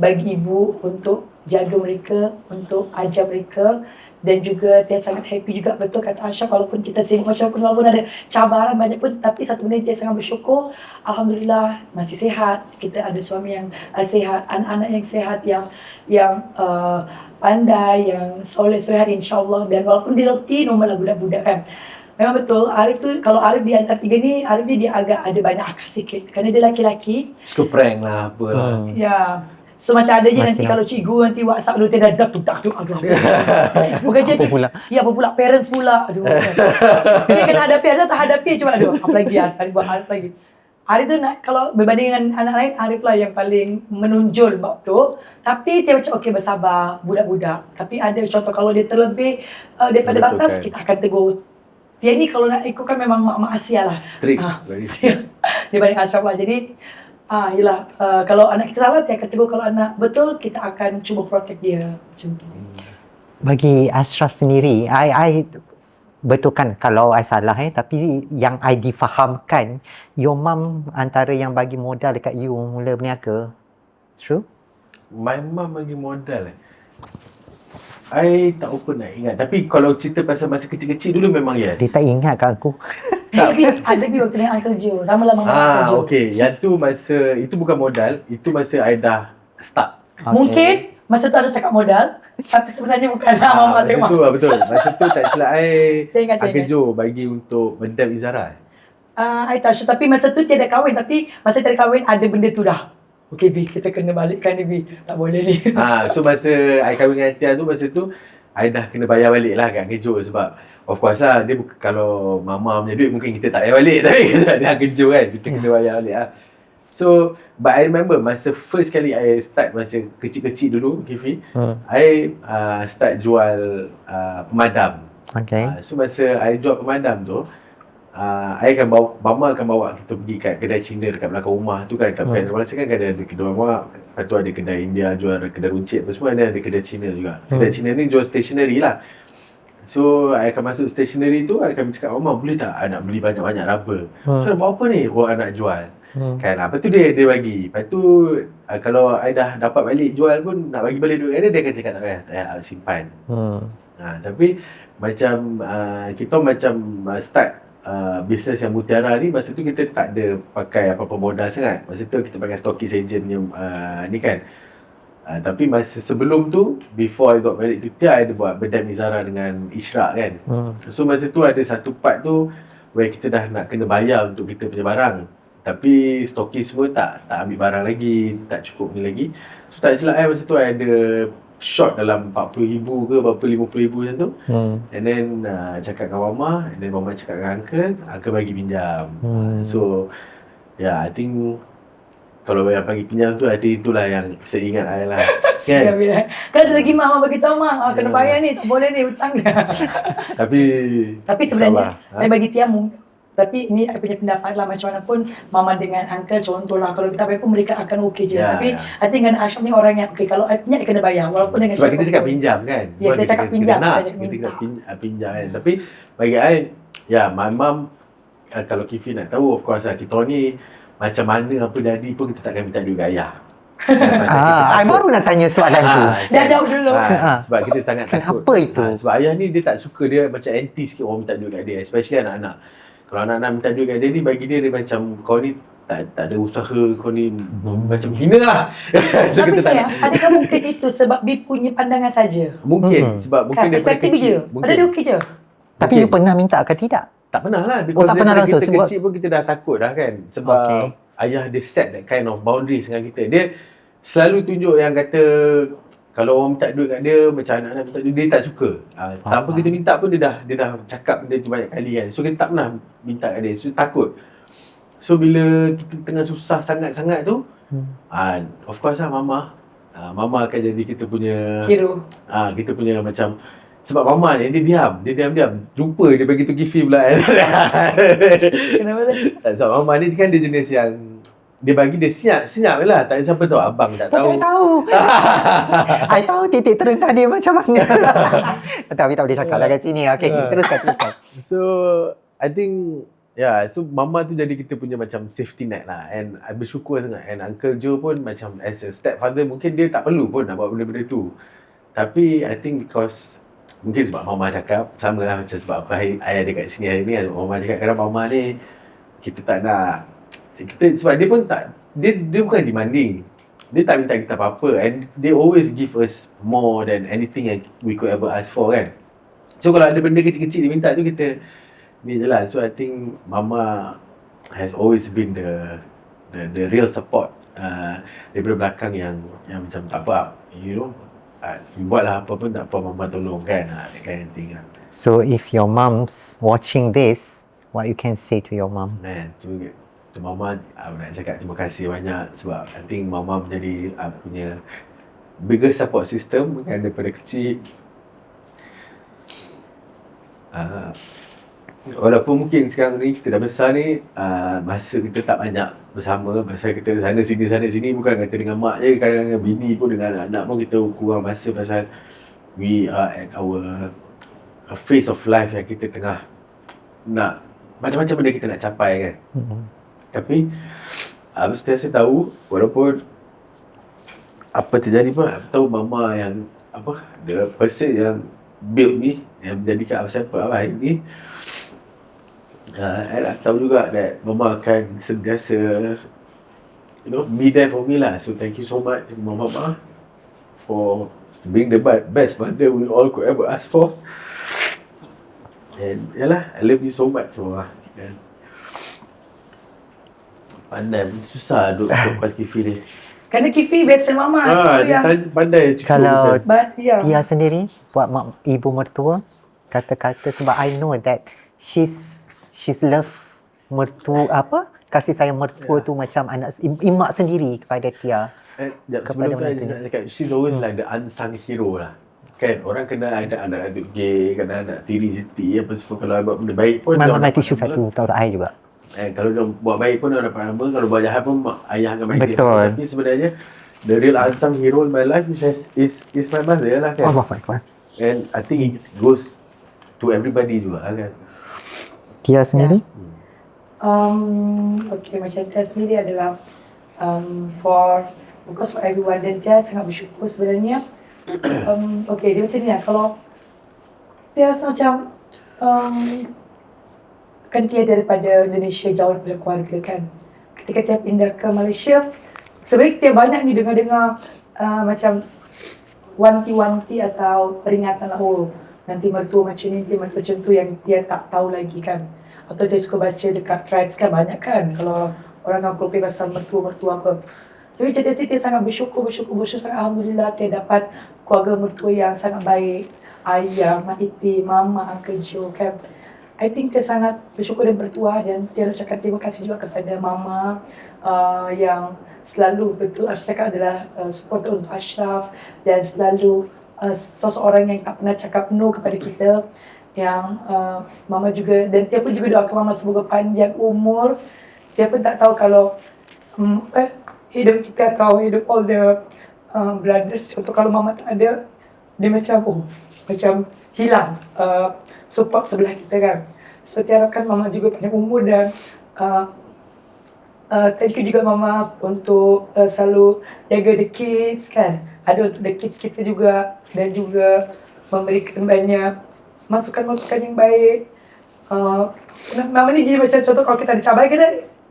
bagi ibu untuk jaga mereka, untuk ajar mereka. Dan juga Tia sangat happy juga, betul kata Ashraf, walaupun kita sibuk macam pun, walaupun ada cabaran banyak pun, tapi satu benda Tia sangat bersyukur, Alhamdulillah masih sihat, kita ada suami yang sihat, anak-anak yang sihat, yang pandai, yang soleh-soleh insyaAllah. Dan walaupun dia roti, normal lah budak-budak kan. Memang betul, Arif tu, kalau Arif di antara tiga ni, Arif dia agak ada banyak akal sikit, kerana dia laki-laki. Suka prank lah, apalah. Ya. So macam ada je nanti kalau cikgu nanti WhatsApp dia dah dak tu aduh. Bukan je pula? Ya, apa pula parents pula. Aduh. Dia kena hadapi aja, tak hadapi cuba aduh. Apa lagi Arif buat Arif lagi. Arif tu nak, kalau berbanding dengan anak lain, Arif lah yang paling menonjol bab tu. Tapi dia macam okey, bersabar budak-budak. Tapi ada contoh kalau dia terlebih daripada batas, kita akan tegur. Dia ni kalau nak ikutkan memang mak Asia lah. Strict. Dia banding Ashraf lah. Jadi yelah, kalau anak kita salah, Tia akan tegur. Kalau anak betul, kita akan cuba protect dia. Macam tu. Bagi Ashraf sendiri, I betulkan kalau I salah tapi yang I difahamkan, your mum antara yang bagi modal dekat you mula berniaga. True? My mum bagi modal I tak apa nak ingat. Tapi kalau cerita pasal masa kecil-kecil dulu memang yes. Dia tak ingat kat aku. Tapi waktu dengan Uncle Joe. Sama lah Mama Uncle Joe. Okay. Yang tu masa, itu bukan modal. Itu masa I dah start. Okay. Mungkin masa tu ada cakap modal, tapi sebenarnya bukan Mama masa tengok. tu betul. Masa tu tak silap Saya ingat. Uncle Joe bagi untuk benda Izara. I tak sure. Tapi masa tu tiada kahwin. Tapi masa tiada kahwin, ada benda tu dah. Okay B, kita kena balikkan ni B. Tak boleh ni. So masa I kahwin dengan Tia tu, masa tu I dah kena bayar balik lah kat Uncle Joe, sebab of course lah, dia kalau mama punya duit mungkin kita tak bayar balik, tapi dia Uncle Joe kan, kita kena bayar balik lah. So, but I remember masa first kali I start masa kecil-kecil dulu, Kifi, I start jual pemadam. Okay. So masa I jual pemadam tu, I akan bawa, mama akan bawa kita pergi kat kedai Cina dekat belakang rumah tu kan, kat Petrobras kan ada kedai mamak, lepas tu ada kedai India jual kedai runcit apa semua, ada kedai Cina juga. Kedai Cina ni jual stationery lah. So I akan masuk stationery tu, I akan cakap, mama boleh tak I nak beli banyak-banyak rubber. So nak buat apa ni? Oh, I nak jual. Kan, lepas tu dia bagi. Lepas tu kalau I dah dapat balik jual pun, nak bagi balik duit dia akan cakap tak payah simpan. Tapi macam kita macam start bisnes yang Mutiara ni, masa tu kita tak ada pakai apa-apa modal sangat. Masa tu kita pakai stockist agent yang ni kan. Tapi masa sebelum tu, before I got married to Tia, I ada buat bedah Izara dengan Ishraq kan. So masa tu ada satu part tu where kita dah nak kena bayar untuk kita punya barang. Tapi stockist semua tak ambil barang lagi, tak cukup ni lagi. So tak silap masa tu I ada short dalam 40,000 ke berapa 50,000 macam tu. And then cakap dengan mama, and then mama cakap dengan uncle bagi pinjam. So yeah, I think kalau yang bagi pinjam tu, I think itulah yang saya ingat I lah. Kan? Kan ada lagi mama bagi tahu kena bayar ni, tak boleh ni hutang dia. Tapi sebenarnya saya bagi Tia, tapi ini saya punya pendapat lah, macam mana pun mama dengan uncle contohlah, kalau kita bayar pun mereka akan okey je. Tapi I think dengan Ashraf ni orang yang okey, kalau I punya I kena bayar walaupun dengan sebab kita cakap pinjam kan. Ya, kita cakap pinjam, kita pinjam kan. Tapi bagi I, my mum, kalau Kifi nak tahu, of course lah, kita ni macam mana apa jadi pun kita takkan minta duit kat ayah. Pasal kita I takut. baru nak tanya soalan tu. Dah jauh dulu. Sebab kita sangat takut. Kenapa itu? Sebab ayah ni dia tak suka, dia macam anti sikit orang minta duit kat dia, especially anak-anak. Kalau anak-anak minta duit kat dia ni, bagi dia macam kau ni tak ada usaha, kau ni macam hina lah. So, Tapi kita tak sayang, nak. adakah mungkin itu sebab B punya pandangan saja? Mungkin sebab mungkin Kan, dia daripada perspektif kecil. je. Mungkin. Ada dia okey je. Tapi you pernah minta ke tidak? Tak pernah lah. Oh, tak pernah daripada langsung, kita sebab- kecil pun kita dah takut dah kan. Sebab Okay. ayah dia set that kind of boundaries dengan kita. Dia selalu tunjuk yang kata kalau orang minta duit kat dia, macam anak-anak minta duit, dia tak suka. Tanpa kita minta pun dia dah cakap benda tu banyak kali kan. So kita tak pernah minta kat dia. So takut. So bila kita tengah susah sangat-sangat tu, of course lah mama. Mama akan jadi kita punya Hero. kita punya macam, sebab mama ni dia diam. Lupa dia bagi tu gifi pula kan. Kenapa tadi? Sebab mama ni kan dia jenis yang dia bagi dia senyap je lah. Tak ada siapa tahu. Abang tak tahu. Tapi I tahu. I tahu titik terendah dia macam mana. Tapi tak boleh cakap lah kat sini. Okay, teruskan. So I think so mama tu jadi kita punya macam safety net lah. And I bersyukur sangat. And Uncle Joe pun macam as a stepfather, mungkin dia tak perlu pun nak buat benda-benda tu. Tapi I think because mungkin sebab mama cakap, sama lah macam sebab apa ayah ada kat sini hari ni, mama cakap kadang mama ni kita tak nak, sebab dia pun tak, dia bukan demanding. Dia tak minta kita apa-apa, and they always give us more than anything yang we could ever ask for kan. So kalau ada benda kecil-kecil dia minta tu, kita ni je lah. So I think mama has always been the real support daripada belakang yang macam tak apa, you buatlah apa pun tak apa, mama tolong kan, that kind of thing lah. So if your mom's watching this, what you can say to your mom? Man, tu mama, nak cakap terima kasih banyak sebab I think mama menjadi punya biggest support system kan daripada kecil. Walaupun mungkin sekarang ni kita dah besar ni, masa kita tak banyak bersama, pasal kita sana sini, bukan kata dengan mak je, kadang dengan bini pun, dengan anak pun kita kurang masa, pasal we are at our phase of life yang kita tengah nak macam-macam benda kita nak capai kan. Tapi sentiasa tahu, walaupun apa terjadi pun, aku tahu mama yang the person yang build me, yang menjadikan siapa hari ni. I tahu juga that mama akan sentiasa be there for me lah. So thank you so much mama for being the best mother we all could ever ask for. And yalah, I love you so much mama. Pandai, susah duduk pas Kifi ni. Kerana Kifi best friend mama. Dia pandai cucu Kalau kita. Tia sendiri buat ibu mertua, kata-kata, sebab I know that she's love kasih sayang mertua tu macam anak imak sendiri kepada Tia. Sebelum tu I just nak cakap, she's always like the unsung hero lah. Kan, orang kena ada anak gay, kena anak tiri jeti, apa semua. Kalau I buat benda baik pun Memang tisu satu, tahu tak I juga. Kalau dia buat baik pun dia dapat nama, kalau buat jahat pun ayah akan main dia. Betul. Tapi sebenarnya the real unsung hero in my life is my mother lah kan. Allah Akbar. And I think it goes to everybody juga lah kan. Tia sendiri? Okay, macam Tia sendiri adalah because for everyone, dan Tia sangat bersyukur sebenarnya. Okay, dia macam ni lah, kalau Tia rasa macam kan Tia daripada Indonesia jauh daripada keluarga kan. Ketika Tia pindah ke Malaysia, sebenarnya Tia banyak ni dengar macam wanti-wanti atau peringatan lah, nanti mertua macam ni, mertua macam tu yang Tia tak tahu lagi kan. Atau dia suka baca dekat threads kan, banyak kan kalau orang akan kopi pasal mertua-mertua apa. Tapi macam Tia sangat bersyukur sangat, alhamdulillah Tia dapat keluarga mertua yang sangat baik. Ayah, Mak Iti, Mama, Uncle Joe kan. I think Tia sangat bersyukur dan bertuah, dan Tia nak cakap terima kasih juga kepada Mama yang selalu, betul Ashraf cakap adalah supporter untuk Ashraf, dan selalu seseorang yang tak pernah cakap no kepada kita. Yang Mama juga, dan Tia pun juga doakan Mama semoga panjang umur. Tia pun tak tahu kalau hidup kita atau hidup all the brothers, contoh kalau Mama tak ada, dia macam macam hilang support sebelah kita kan. So Tia harapkan Mama juga panjang umur dan Thank you juga Mama untuk selalu jaga the kids kan. Ada untuk the kids kita juga, dan juga memberikan banyak masukan-masukan yang baik. Mama ni jadi macam contoh, kalau kita ada cabaran, kita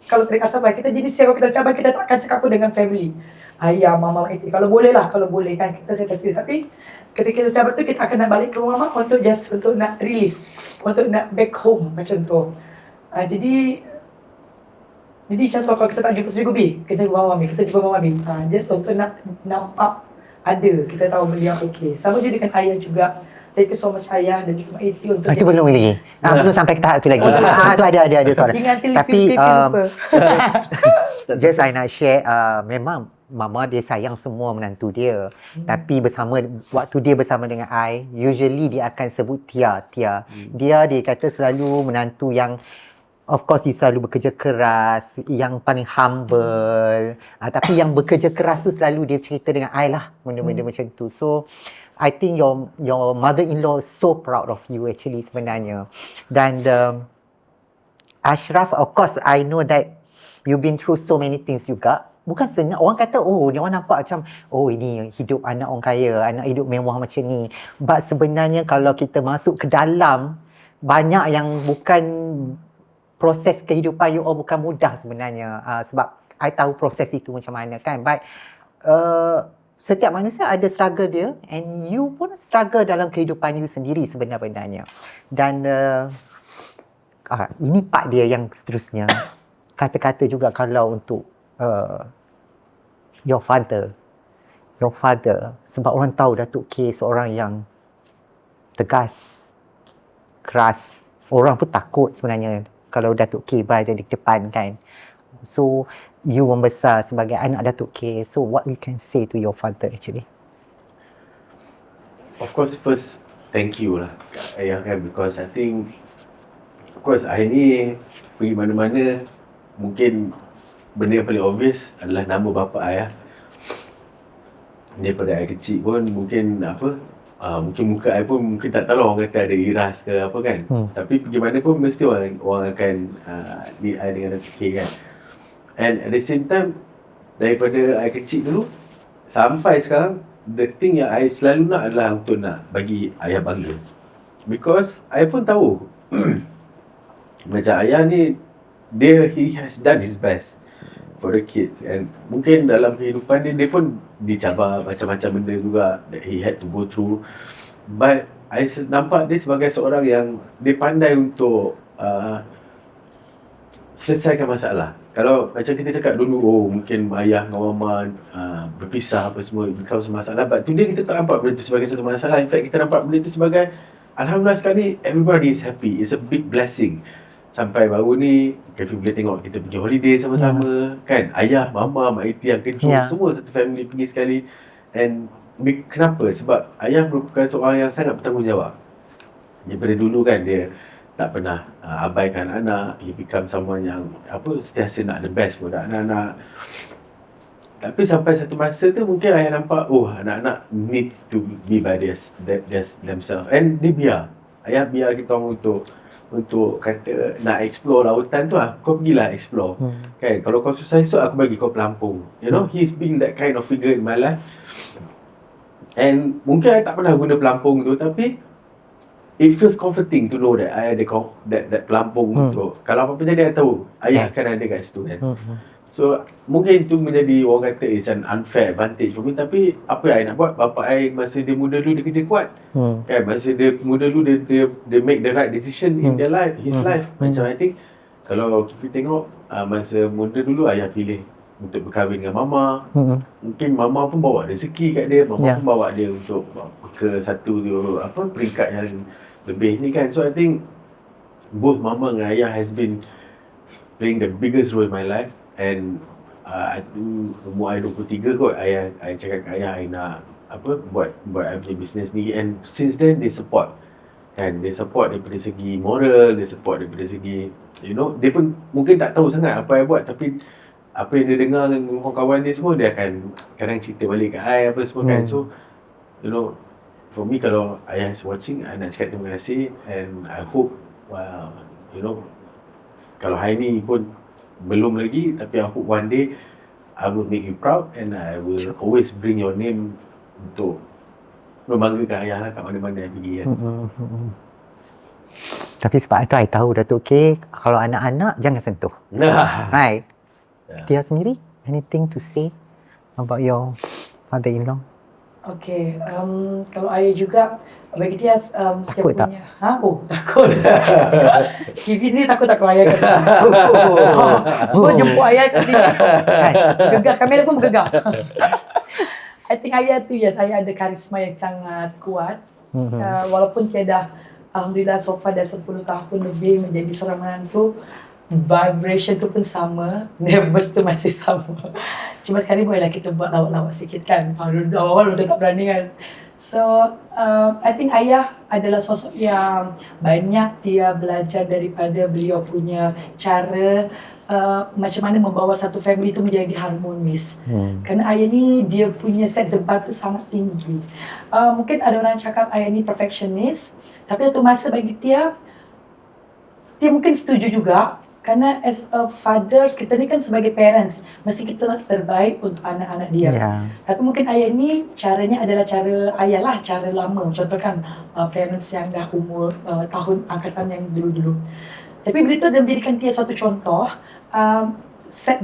kalau tarik asap lah, kita jenis kalau kita ada cabaran, kita tak akan cakap pun dengan family. Ayah, mama, itu kalau boleh lah, kalau boleh kan kita settle sendiri. Tapi ketika kita cabaran tu, kita akan nak balik ke rumah mama untuk nak release, untuk nak back home macam tu. Jadi contoh kalau kita tak jumpa seminggu kita jumpa mama kita jumpa mama just untuk nak nampak ada, kita tahu beliau okey. Sama juga dengan ayah juga. Thank you so much ayah dan juga Mak Iti untuk Itu belum lagi. Belum sampai ke tahap tu lagi. Tu ada soalan. Tapi just I nak share, memang mama dia sayang semua menantu dia. Tapi waktu dia bersama dengan I, usually dia akan sebut Tia. Dia kata selalu menantu yang, of course, you selalu bekerja keras, yang paling humble. Tapi yang bekerja keras tu selalu dia cerita dengan I lah, benda-benda macam tu. So, I think your mother-in-law is so proud of you actually sebenarnya. Dan Ashraf, of course, I know that you've been through so many things juga. Bukan senang. Orang kata, dia orang nampak macam, ini hidup anak orang kaya, anak hidup mewah macam ni. But sebenarnya kalau kita masuk ke dalam, banyak yang bukan proses kehidupan you all bukan mudah sebenarnya. Sebab I tahu proses itu macam mana kan. But setiap manusia ada struggle dia, and you pun struggle dalam kehidupan you sendiri sebenarnya. Dan ini part dia yang seterusnya. Kata-kata juga kalau untuk your father. Sebab orang tahu Datuk K seorang yang tegas, keras. Orang pun takut sebenarnya kalau Datuk K berada di depan kan. So, you membesar sebagai anak Datuk K. So, what you can say to your father actually? Of course, first, thank you lah kat ayah kan, because I think, of course, I ni pergi mana-mana, mungkin benda yang paling obvious adalah nama bapa ayah. Daripada I kecil pun mungkin mungkin muka I pun mungkin tak tahu orang kata ada iras ke apa kan. Tapi pergi mana pun mesti orang akan lead I dengan Datuk K kan. And at the same time, daripada I kecil dulu sampai sekarang, the thing yang I selalu nak adalah untuk nak bagi ayah bangga. Because I pun tahu macam ayah ni, he has done his best for the kids. And mungkin dalam kehidupan dia pun dicabar macam-macam benda juga that he had to go through. But I nampak dia sebagai seorang yang dia pandai untuk selesaikan masalah. Kalau macam kita cakap dulu, mungkin ayah dengan mama berpisah apa semua, becomes masalah. But today kita tak nampak benda itu sebagai satu masalah. In fact, kita nampak benda itu sebagai, alhamdulillah sekali, everybody is happy. It's a big blessing. Sampai baru ni, Kevi boleh tengok kita pergi holiday sama-sama, kan? Ayah, mama, Mak Iti, Uncle Joe, semua satu family pergi sekali. And kenapa? Sebab ayah merupakan seorang yang sangat bertanggungjawab. Daripada dulu kan, dia tak pernah abaikan anak. He become someone yang sentiasa nak the best buat anak-anak. Tapi sampai satu masa tu mungkin ayah nampak, anak-anak need to be by themselves. And dia ayah biar kita orang untuk kata nak explore lautan tu, kau pergilah explore. Kan, kalau kau susah esok, aku bagi kau pelampung. You know, he's being that kind of figure in my life. And mungkin I tak pernah guna pelampung tu, tapi it feels comforting to know that I ada that pelampung untuk kalau apa-apa jadi, I tahu ayah akan ada kat situ kan. So mungkin itu menjadi, orang kata is an unfair advantage for me. Tapi apa yang I nak buat, bapa I masa dia muda dulu dia kerja kuat. Kan, masa dia muda dulu dia make the right decision in their life, his life. Macam I think kalau kita tengok masa muda dulu ayah pilih untuk berkahwin dengan mama. Mungkin mama pun bawa rezeki kat dia, mama pun bawa dia untuk ke satu peringkat yang lebih ni kan. So I think both mama dengan ayah has been playing the biggest role in my life. And I think umur I 23 kot, I cakap kat ayah I nak buat I punya business ni. And since then they support kan, they support daripada segi moral, they support daripada segi, you know, dia pun mungkin tak tahu sangat apa I buat, tapi apa yang dia dengar dengan kawan-kawan dia semua, dia akan kadang cerita balik kat I apa semua kan. So you know, for me, kalau ayah is watching, I nak cakap terima kasih. And I hope you know, kalau hari ni pun belum lagi, tapi I hope one day I will make you proud and I will always bring your name untuk membanggakan ayah lah kat mana-mana I pergi kan. Tapi sebab itu I tahu Datuk K, kalau anak-anak jangan sentuh. Right? Tia sendiri, anything to say about your father-in-law? Okay, kalau ayah juga bagi dia Takut tak? punya, takut. Kivi ni takut tak kalau ayah kat sini. Cuba jemput ayah kat sini. Gegah, kamera pun bergegah. I think ayah tu, yes, ayah ada karisma yang sangat kuat. Walaupun tiada, alhamdulillah so far dah 10 tahun lebih menjadi seorang menantu, vibration tu pun sama, nervous tu masih sama. Cuma sekarang bolehlah kita buat lawak-lawak sikit kan. Awal udah tak berani kan. So, I think ayah adalah sosok yang banyak dia belajar daripada beliau punya cara macam mana membawa satu family tu menjadi harmonis. Kerana ayah ni dia punya set debat tu sangat tinggi. Mungkin ada orang cakap ayah ni perfectionist, tapi satu masa bagi Tia mungkin setuju juga. Kerana as a fathers, kita ni kan sebagai parents, mesti kita nak terbaik untuk anak-anak dia. Tapi mungkin ayah ni caranya adalah cara ayah lah, cara lama. Contohkan parents yang dah umur tahun angkatan yang dulu-dulu. Tapi begitu dia menjadikan Tia suatu contoh, set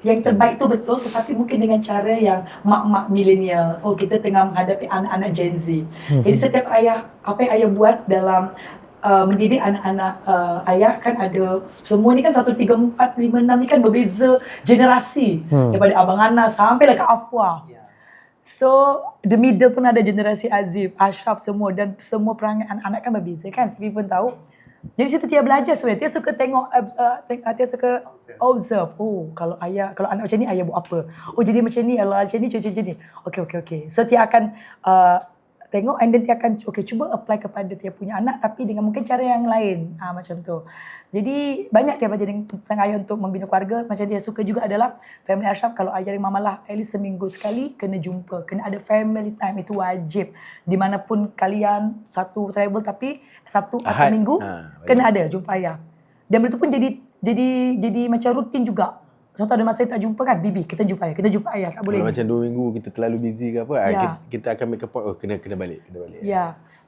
yang terbaik tu betul, tetapi mungkin dengan cara yang mak-mak milenial. Kita tengah menghadapi anak-anak Gen Z. Jadi setiap ayah, apa yang ayah buat dalam mendidik anak-anak ayah kan ada, semua ni kan 1, 3, 4, 5, 6 ni kan berbeza generasi. Daripada Abang Ana sampailah ke Afwa. So, the middle pun ada generasi Azif, Ashraf semua, dan semua perangai anak-anak kan berbeza kan, seperti pun tahu. Jadi situ Tia belajar sebenarnya, Tia suka tengok, Tia suka observe. Kalau anak macam ni ayah buat apa? Jadi macam ni, macam ni, macam ni. Okay. So Tia akan tengok and then Tia akan cuba apply kepada Tia punya anak tapi dengan mungkin cara yang lain. Macam tu. Jadi banyak Tia belajar tentang ayah untuk membina keluarga. Macam Tia suka juga adalah family Ashraf, kalau ayah dan mama lah at least seminggu sekali kena jumpa. Kena ada family time, itu wajib. Di mana pun kalian satu travel tapi Sabtu atau Minggu kena ada jumpa ayah. Dan itu pun jadi macam rutin juga. Contoh ada masa tak jumpa kan, Bibi, kita jumpa ayah, tak boleh. Kalau macam 2 minggu kita terlalu busy ke apa, kita akan make a point, kena balik.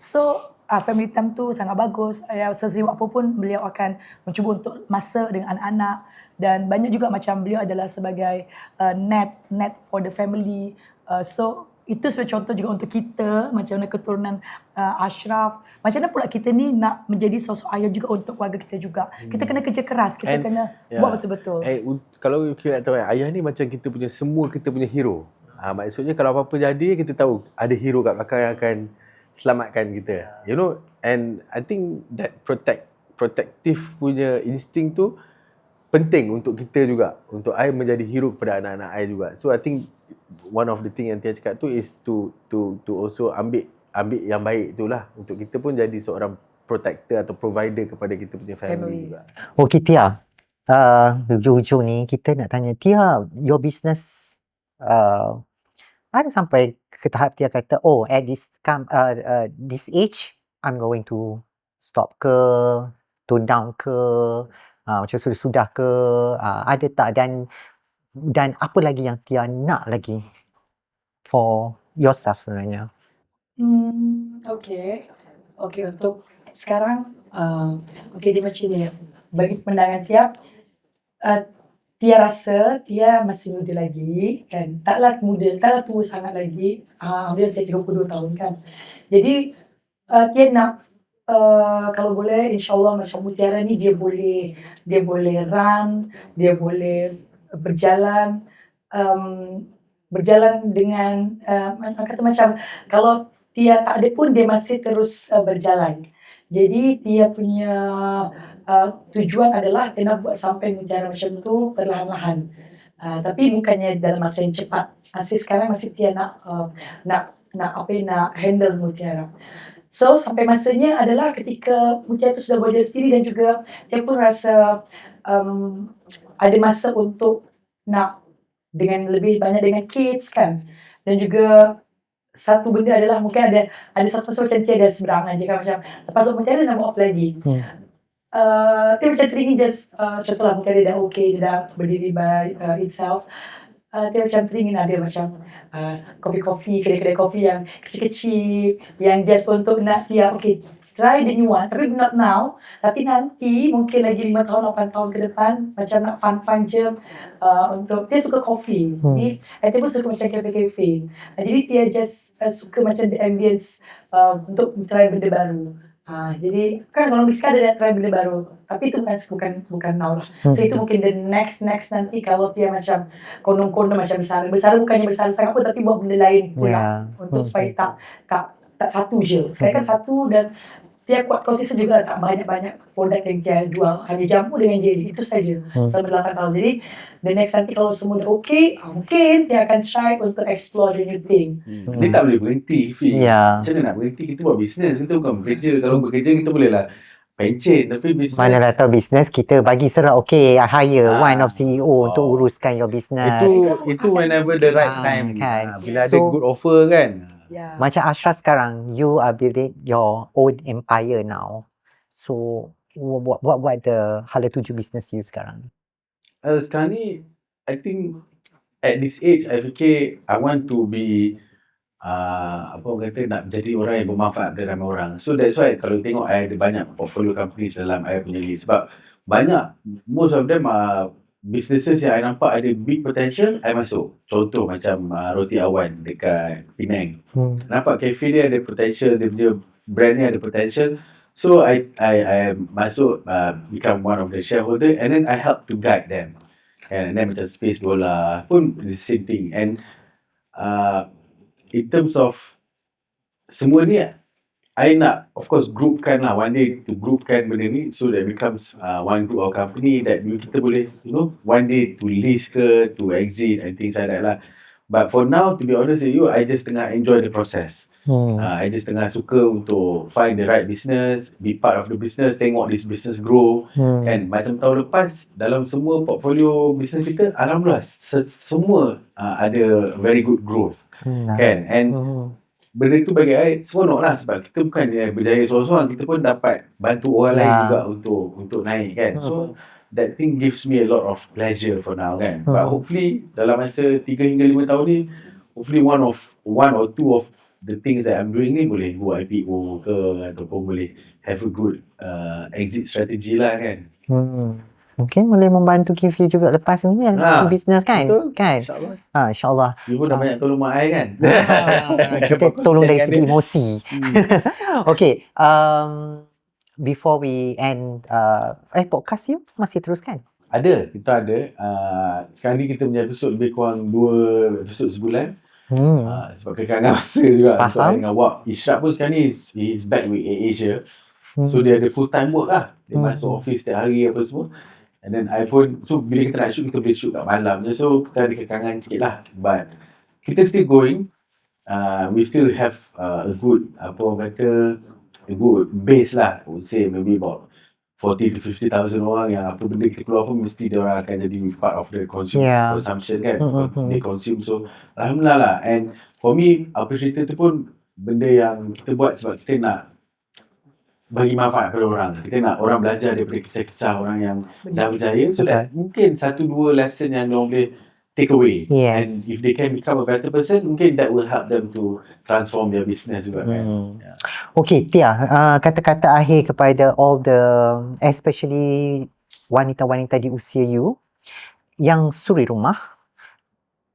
So, family time tu sangat bagus. Sesiap apa pun beliau akan mencuba untuk masa dengan anak-anak. Dan banyak juga macam beliau adalah sebagai net for the family. So, itu sebagai contoh juga untuk kita, macam mana keturunan Ashraf. Macam mana pula kita ni nak menjadi sosok ayah juga untuk keluarga kita juga. Kita kena kerja keras, kita kena buat betul-betul. Kalau kita nak tahu, ayah ni macam kita punya hero. Maksudnya kalau apa-apa jadi, kita tahu ada hero kat belakang yang akan selamatkan kita. You know, and I think that protective punya insting tu penting untuk kita juga, untuk I menjadi hero kepada anak-anak I juga. So I think one of the thing yang Tia cakap tu is to also ambil yang baik tu lah, untuk kita pun jadi seorang protector atau provider kepada kita punya family juga. Okay Tia, hujung-hujung ni kita nak tanya Tia, your business ada sampai ke tahap Tia kata at this age I'm going to stop ke, tone down ke, macam sudah ke, ada tak, dan apa lagi yang Tia nak lagi for yourself sebenarnya? Okay, untuk sekarang dia macam ni. Bagi pandangan Tia, Tia rasa Tia masih muda lagi kan, taklah tua sangat lagi. Alhamdulillah Tia 32 tahun kan. Jadi Tia nak kalau boleh insyaAllah macam Mutiara ni dia boleh run, dia boleh berjalan dengan kata macam kalau Tia tak ada pun dia masih terus berjalan. Jadi Tia punya tujuan adalah Tia nak buat sampai Mutiara macam tu perlahan-lahan. Tapi bukannya dalam masa yang cepat. Sekarang masih Tia nak handle Mutiara. So sampai masanya adalah ketika Mutiara tu sudah berjalan sendiri, dan juga Tia pun rasa ada masa untuk nak dengan lebih banyak dengan kids kan. Dan juga satu benda adalah mungkin ada satu masa macam Tia ada seberangan je kan, macam lepas Mutiara nak buat apa lagi. Dia macam Tri ni just contohlah mungkin dia dah okay, dia dah berdiri by itself. Dia macam Tri ni ada macam coffee, kedai-kedai kopi yang kecil-kecil, yang just untuk nak Tia, okay, try the new one, tapi not now, tapi nanti mungkin lagi 5 tahun, 8 tahun ke depan, macam nak fun-fun je untuk, dia suka kopi. Jadi, Tia pun suka macam cafe-cafe. Jadi, Tia just suka macam the ambience untuk try benda baru. Jadi kan orang Biska ada try benda baru, tapi itu bukan now lah. So itu mungkin the next nanti kalau Tia macam konon-konon macam besar bukannya besar sangat pun, tapi buat benda lain pula untuk supaya tak satu je. Saya kan satu, dan Tia kuat konsisten juga, tak banyak-banyak produk yang Tia jual, hanya jamu dengan jelly, itu saja selama 8 tahun. Jadi the next nanti kalau semua dah okay, mungkin Tia akan try untuk explore the new thing. Dia tak boleh berhenti, Fi. Macam mana nak berhenti? Kita buat bisnes, kita bukan bekerja. Kalau bekerja kita boleh lah pencen, tapi bisnes, Manalah tahu bisnes kita bagi serat, okay, hire one of CEO untuk uruskan your business. Itu whenever the right time kan. bila ada good offer kan. Macam Ashraf sekarang, you are building your own empire now. So what the hala tuju business you sekarang? Sekarang ni, I think at this age, I fikir I want to be apa orang kata, nak jadi orang yang bermanfaat pada ramai orang. So that's why kalau tengok I ada banyak portfolio companies dalam I punya list, sebab banyak, most of them are businesses yang I nampak ada big potential, I masuk. Contoh macam Roti Awan dekat Penang. Nampak cafe dia ada potential, dia brand ni ada potential. So I masuk, become one of the shareholder, and then I help to guide them. And then macam Space Dollar pun the same thing. And in terms of semua ni, I nak, of course, groupkan lah. One day to groupkan benda ni, so that becomes one group of company that kita boleh, one day to list ke, to exit and things like that lah. But for now, to be honest with you, I just tengah enjoy the process. I just tengah suka untuk find the right business, be part of the business, tengok this business grow. Kan, macam tahun lepas, dalam semua portfolio business kita, alhamdulillah, semua ada very good growth. Kan, and benda tu bagi saya seronok lah, sebab kita bukan berjaya seorang-seorang, kita pun dapat bantu orang lain juga untuk naik kan. So that thing gives me a lot of pleasure for now kan. But hopefully dalam masa 3 hingga 5 tahun ni, hopefully one or two of the things that I'm doing ni boleh go IPO ke, ataupun boleh have a good exit strategy lah kan. Mungkin boleh membantu Kifi juga lepas ni kan, segi bisnes kan. Betul. Kan? InsyaAllah. InsyaAllah. You pun dah banyak tolong mak I kan. Kita tolong dari segi emosi. Okay, before we end podcast you masih teruskan? Ada, kita ada. Sekarang ni kita punya episod lebih kurang 2 episod sebulan. Sebab kekangan masa juga untuk I dengan Wak. Ishraf pun sekarang ni he's back with AirAsia. So dia ada full time work lah. Dia masuk office setiap hari apa semua. And then I pun, so bila kita nak shoot, kita boleh shoot kat malam je. So kita ada kekangan sikit lah. But kita still going. We still have a good, apa orang kata, a good base lah. I would say maybe about 40,000 to 50,000 orang yang apa benda kita keluar pun mesti dia orang akan jadi part of the consumption kan. They consume. So alhamdulillah lah. And for me, appreciated tu pun benda yang kita buat sebab kita nak bagi manfaat pada orang. Kita nak orang belajar daripada kisah-kisah orang yang dah berjaya. So that mungkin 1-2 lesson yang diorang boleh take away. And if they can become a better person, mungkin that will help them to transform their business juga kan. Okay, Tia, kata-kata akhir kepada all the, especially wanita-wanita di usia you yang suri rumah,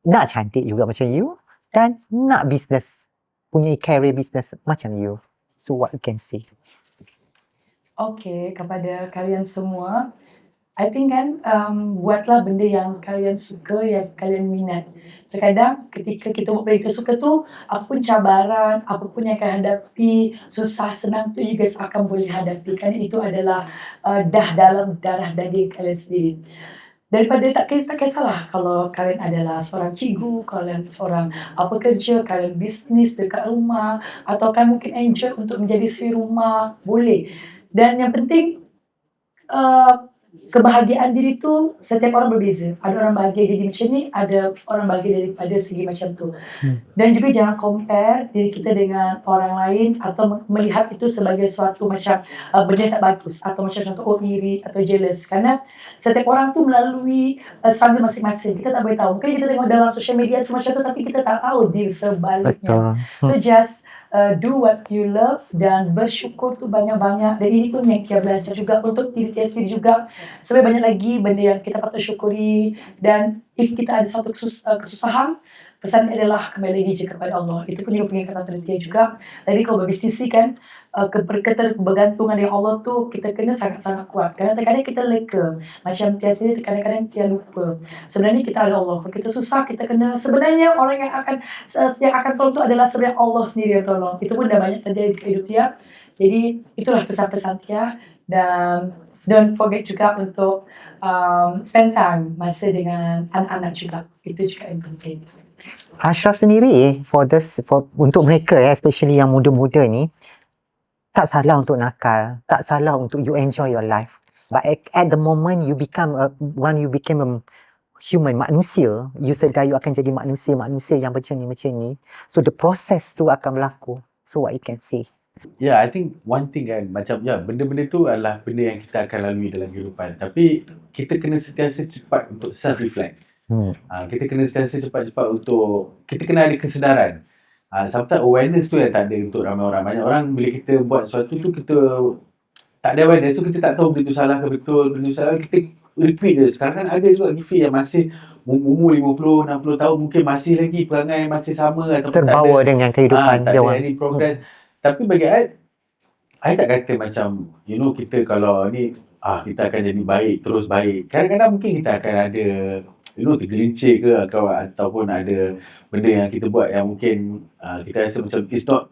nak cantik juga macam you, dan nak business, punya career business macam you. So what you can say? Okay, kepada kalian semua, I think kan, buatlah benda yang kalian suka, yang kalian minat. Terkadang ketika kita buat benda kita suka tu, apapun cabaran, apapun yang akan hadapi, susah senang tu you guys akan boleh hadapi. Kerana itu adalah dah dalam darah daging kalian sendiri. Daripada tak kisahlah kalau kalian adalah seorang cikgu, kalian seorang pekerja, kalian bisnes dekat rumah, atau kalian mungkin enjoy untuk menjadi si rumah, boleh. Dan yang penting, kebahagiaan diri tu setiap orang berbeza. Ada orang bahagia jadi macam ni, ada orang bahagia daripada segi macam tu. Dan juga jangan compare diri kita dengan orang lain atau melihat itu sebagai suatu macam benda yang tak bagus atau macam contoh iri atau jealous. Kerana setiap orang tu melalui struggle masing-masing. Kita tak boleh tahu. Mungkin kita tengok dalam social media tu macam tu tapi kita tak tahu di sebaliknya. So just do what you love dan bersyukur tu banyak-banyak. Dan ini pun yang kita belajar juga untuk diri kita sendiri juga. Sebenarnya banyak lagi benda yang kita patut syukuri. Dan if kita ada satu kesusahan, pesan adalah kembali lagi je kepada Allah. Itu pun juga pengingatan penelitian juga. Tadi kalau berbisnis kan, keterbergantungan dengan Allah tu kita kena sangat-sangat kuat. Kerana kadang-kadang kita leka. Macam Tia sendiri kadang-kadang Tia lupa. Sebenarnya kita ada Allah. Kalau kita susah, kita kena, sebenarnya orang yang akan tolong tu adalah sebenarnya Allah sendiri yang tolong. Itu pun dah banyak terjadi di hidup Tia. Jadi itulah pesan-pesan Tia. Dan don't forget juga untuk spend time masa dengan anak-anak juga. Itu juga yang penting. Ashraf sendiri untuk mereka especially yang muda-muda ni, tak salah untuk nakal, tak salah untuk you enjoy your life. But at the moment you become a human, manusia, you sedar you akan jadi manusia yang macam ni. So the process tu akan berlaku. So what you can say? Yeah, I think one thing kan, macam benda-benda tu adalah benda yang kita akan lalui dalam kehidupan. Tapi kita kena sentiasa cepat untuk self-reflect. Kita kena sentiasa cepat-cepat untuk, kita kena ada kesedaran. Sometimes awareness tu yang tak ada untuk ramai orang. Banyak orang bila kita buat sesuatu tu, kita tak ada awareness tu, kita tak tahu benda tu salah ke betul, benda tu salah, kita repeat je. Sekarang kan ada juga Gifi yang masih umur 50, 60 tahun mungkin masih lagi perangai masih sama ataupun terbawa dengan kehidupan tak ada any progress. Tapi bagi I tak kata macam, kita kalau ni, kita akan jadi baik, terus baik. Kadang-kadang mungkin kita akan ada, tergelincir ke ataupun ada benda yang kita buat yang mungkin kita rasa macam it's not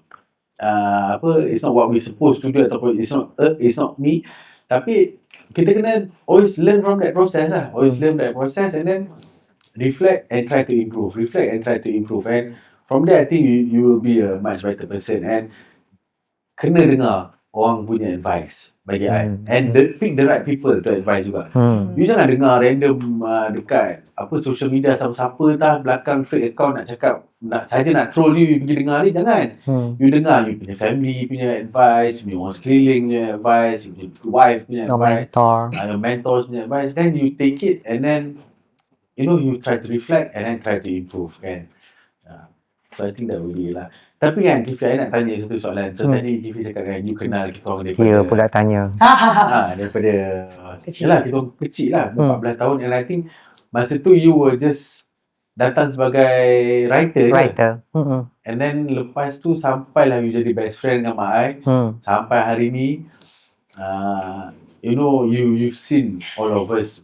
what we supposed to do ataupun it's not me. Tapi kita kena always learn from that process lah. Always learn that process and then reflect and try to improve. And from there I think you will be a much better person. And kena dengar orang punya advice bagi I. And pick the right people to advise juga. You jangan dengar random dekat social media siapa-siapa entah belakang fake account nak cakap nak troll you pergi dengar ni, jangan. You dengar you punya family punya advice, you punya orang sekeliling punya advice, you punya wife punya advice, your mentors punya advice, then you take it and then you try to reflect and then try to improve kan. So I think that will be lah. Tapi kan Gifi, I nak tanya satu soalan. So tadi Gifi cakap kan you kenal kita orang daripada pula tanya. Daripada Kecil. kita orang kecil lah 14 tahun. And I think masa tu you were just datang sebagai writer. And then lepas tu sampailah you jadi best friend dengan Mak I. Sampai hari ni you've seen all of us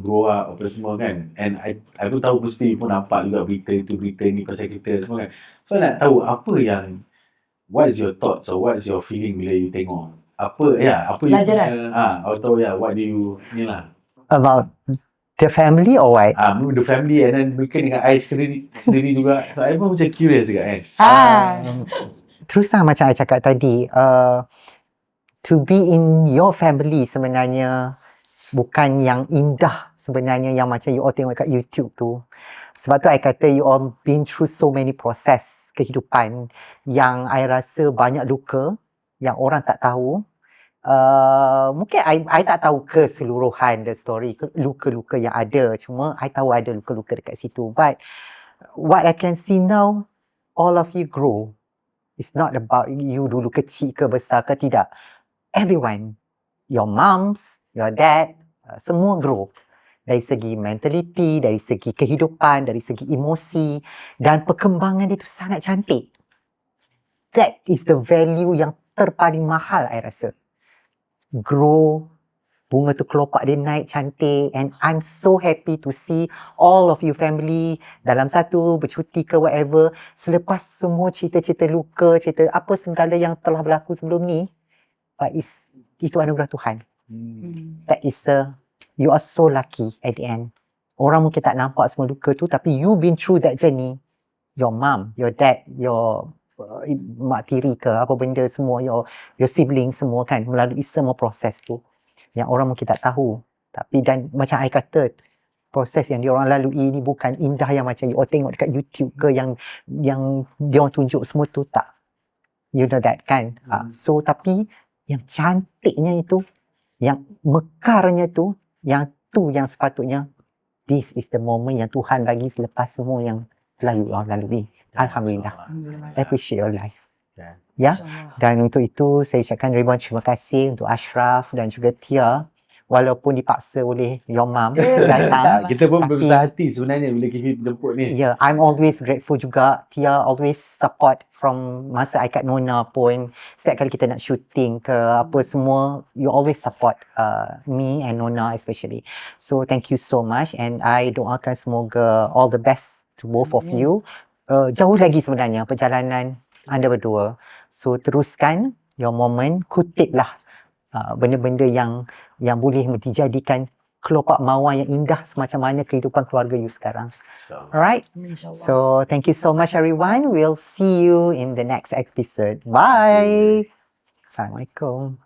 grow up apa semua kan. And I pun tahu mesti pun nampak juga berita ni pasal kita semua kan. So nak tahu what's your thoughts or what's your feeling bila you tengok apa pelajaran atau what do you ni lah about the family or what? The family and then mungkin dengan I sendiri juga. So I pun macam curious juga kan. Terus terang macam I cakap tadi, to be in your family sebenarnya bukan yang indah sebenarnya yang macam you all tengok kat YouTube tu. Sebab tu I kata you all been through so many process kehidupan yang I rasa banyak luka yang orang tak tahu. Mungkin I tak tahu keseluruhan the story, luka-luka yang ada. Cuma I tahu ada luka-luka dekat situ. But what I can see now, all of you grow. It's not about you dulu kecil ke besar ke, tidak. Everyone, your moms, your dad, semua grow. Dari segi mentality, dari segi kehidupan, dari segi emosi, dan perkembangan dia tu sangat cantik. That is the value yang terpaling mahal I rasa. Grow, bunga tu kelopak dia naik cantik, and I'm so happy to see all of you family dalam satu bercuti ke whatever, selepas semua cerita-cerita luka, cerita apa segala yang telah berlaku sebelum ni, but itu anugerah Tuhan. That is you are so lucky at the end. Orang mungkin tak nampak semua luka tu, tapi you been through that journey. Your mom, your dad, your mak tiri ke apa benda semua, your sibling semua kan, melalui semua proses tu. yang orang mungkin tak tahu. Tapi dan macam I kata, proses yang diorang lalui ni bukan indah yang macam you all tengok dekat YouTube ke yang diorang tunjuk semua tu, tak. You know that kan. So tapi yang cantiknya itu, yang mekarnya tu, yang sepatutnya this is the moment yang Tuhan bagi selepas semua yang telah you all lalui. Alhamdulillah. I appreciate your life. Ya. Dan untuk itu saya ucapkan ribuan terima kasih untuk Ashraf dan juga Tia, walaupun dipaksa oleh your mum datang. Kita pun berbesar hati sebenarnya bila Kifi jemput ni. Yeah, I'm always grateful juga. Tia always support from masa I kat Nona pun. Setiap kali kita nak shooting ke apa semua, you always support me and Nona especially. So thank you so much, and I doakan semoga all the best to both of you. Jauh lagi sebenarnya perjalanan anda berdua. So teruskan your moment, kutiplah benda-benda yang boleh dijadikan kelopak mawar yang indah semacam mana kehidupan keluarga you sekarang. Alright? So thank you so much everyone. We'll see you in the next episode. Bye. Assalamualaikum.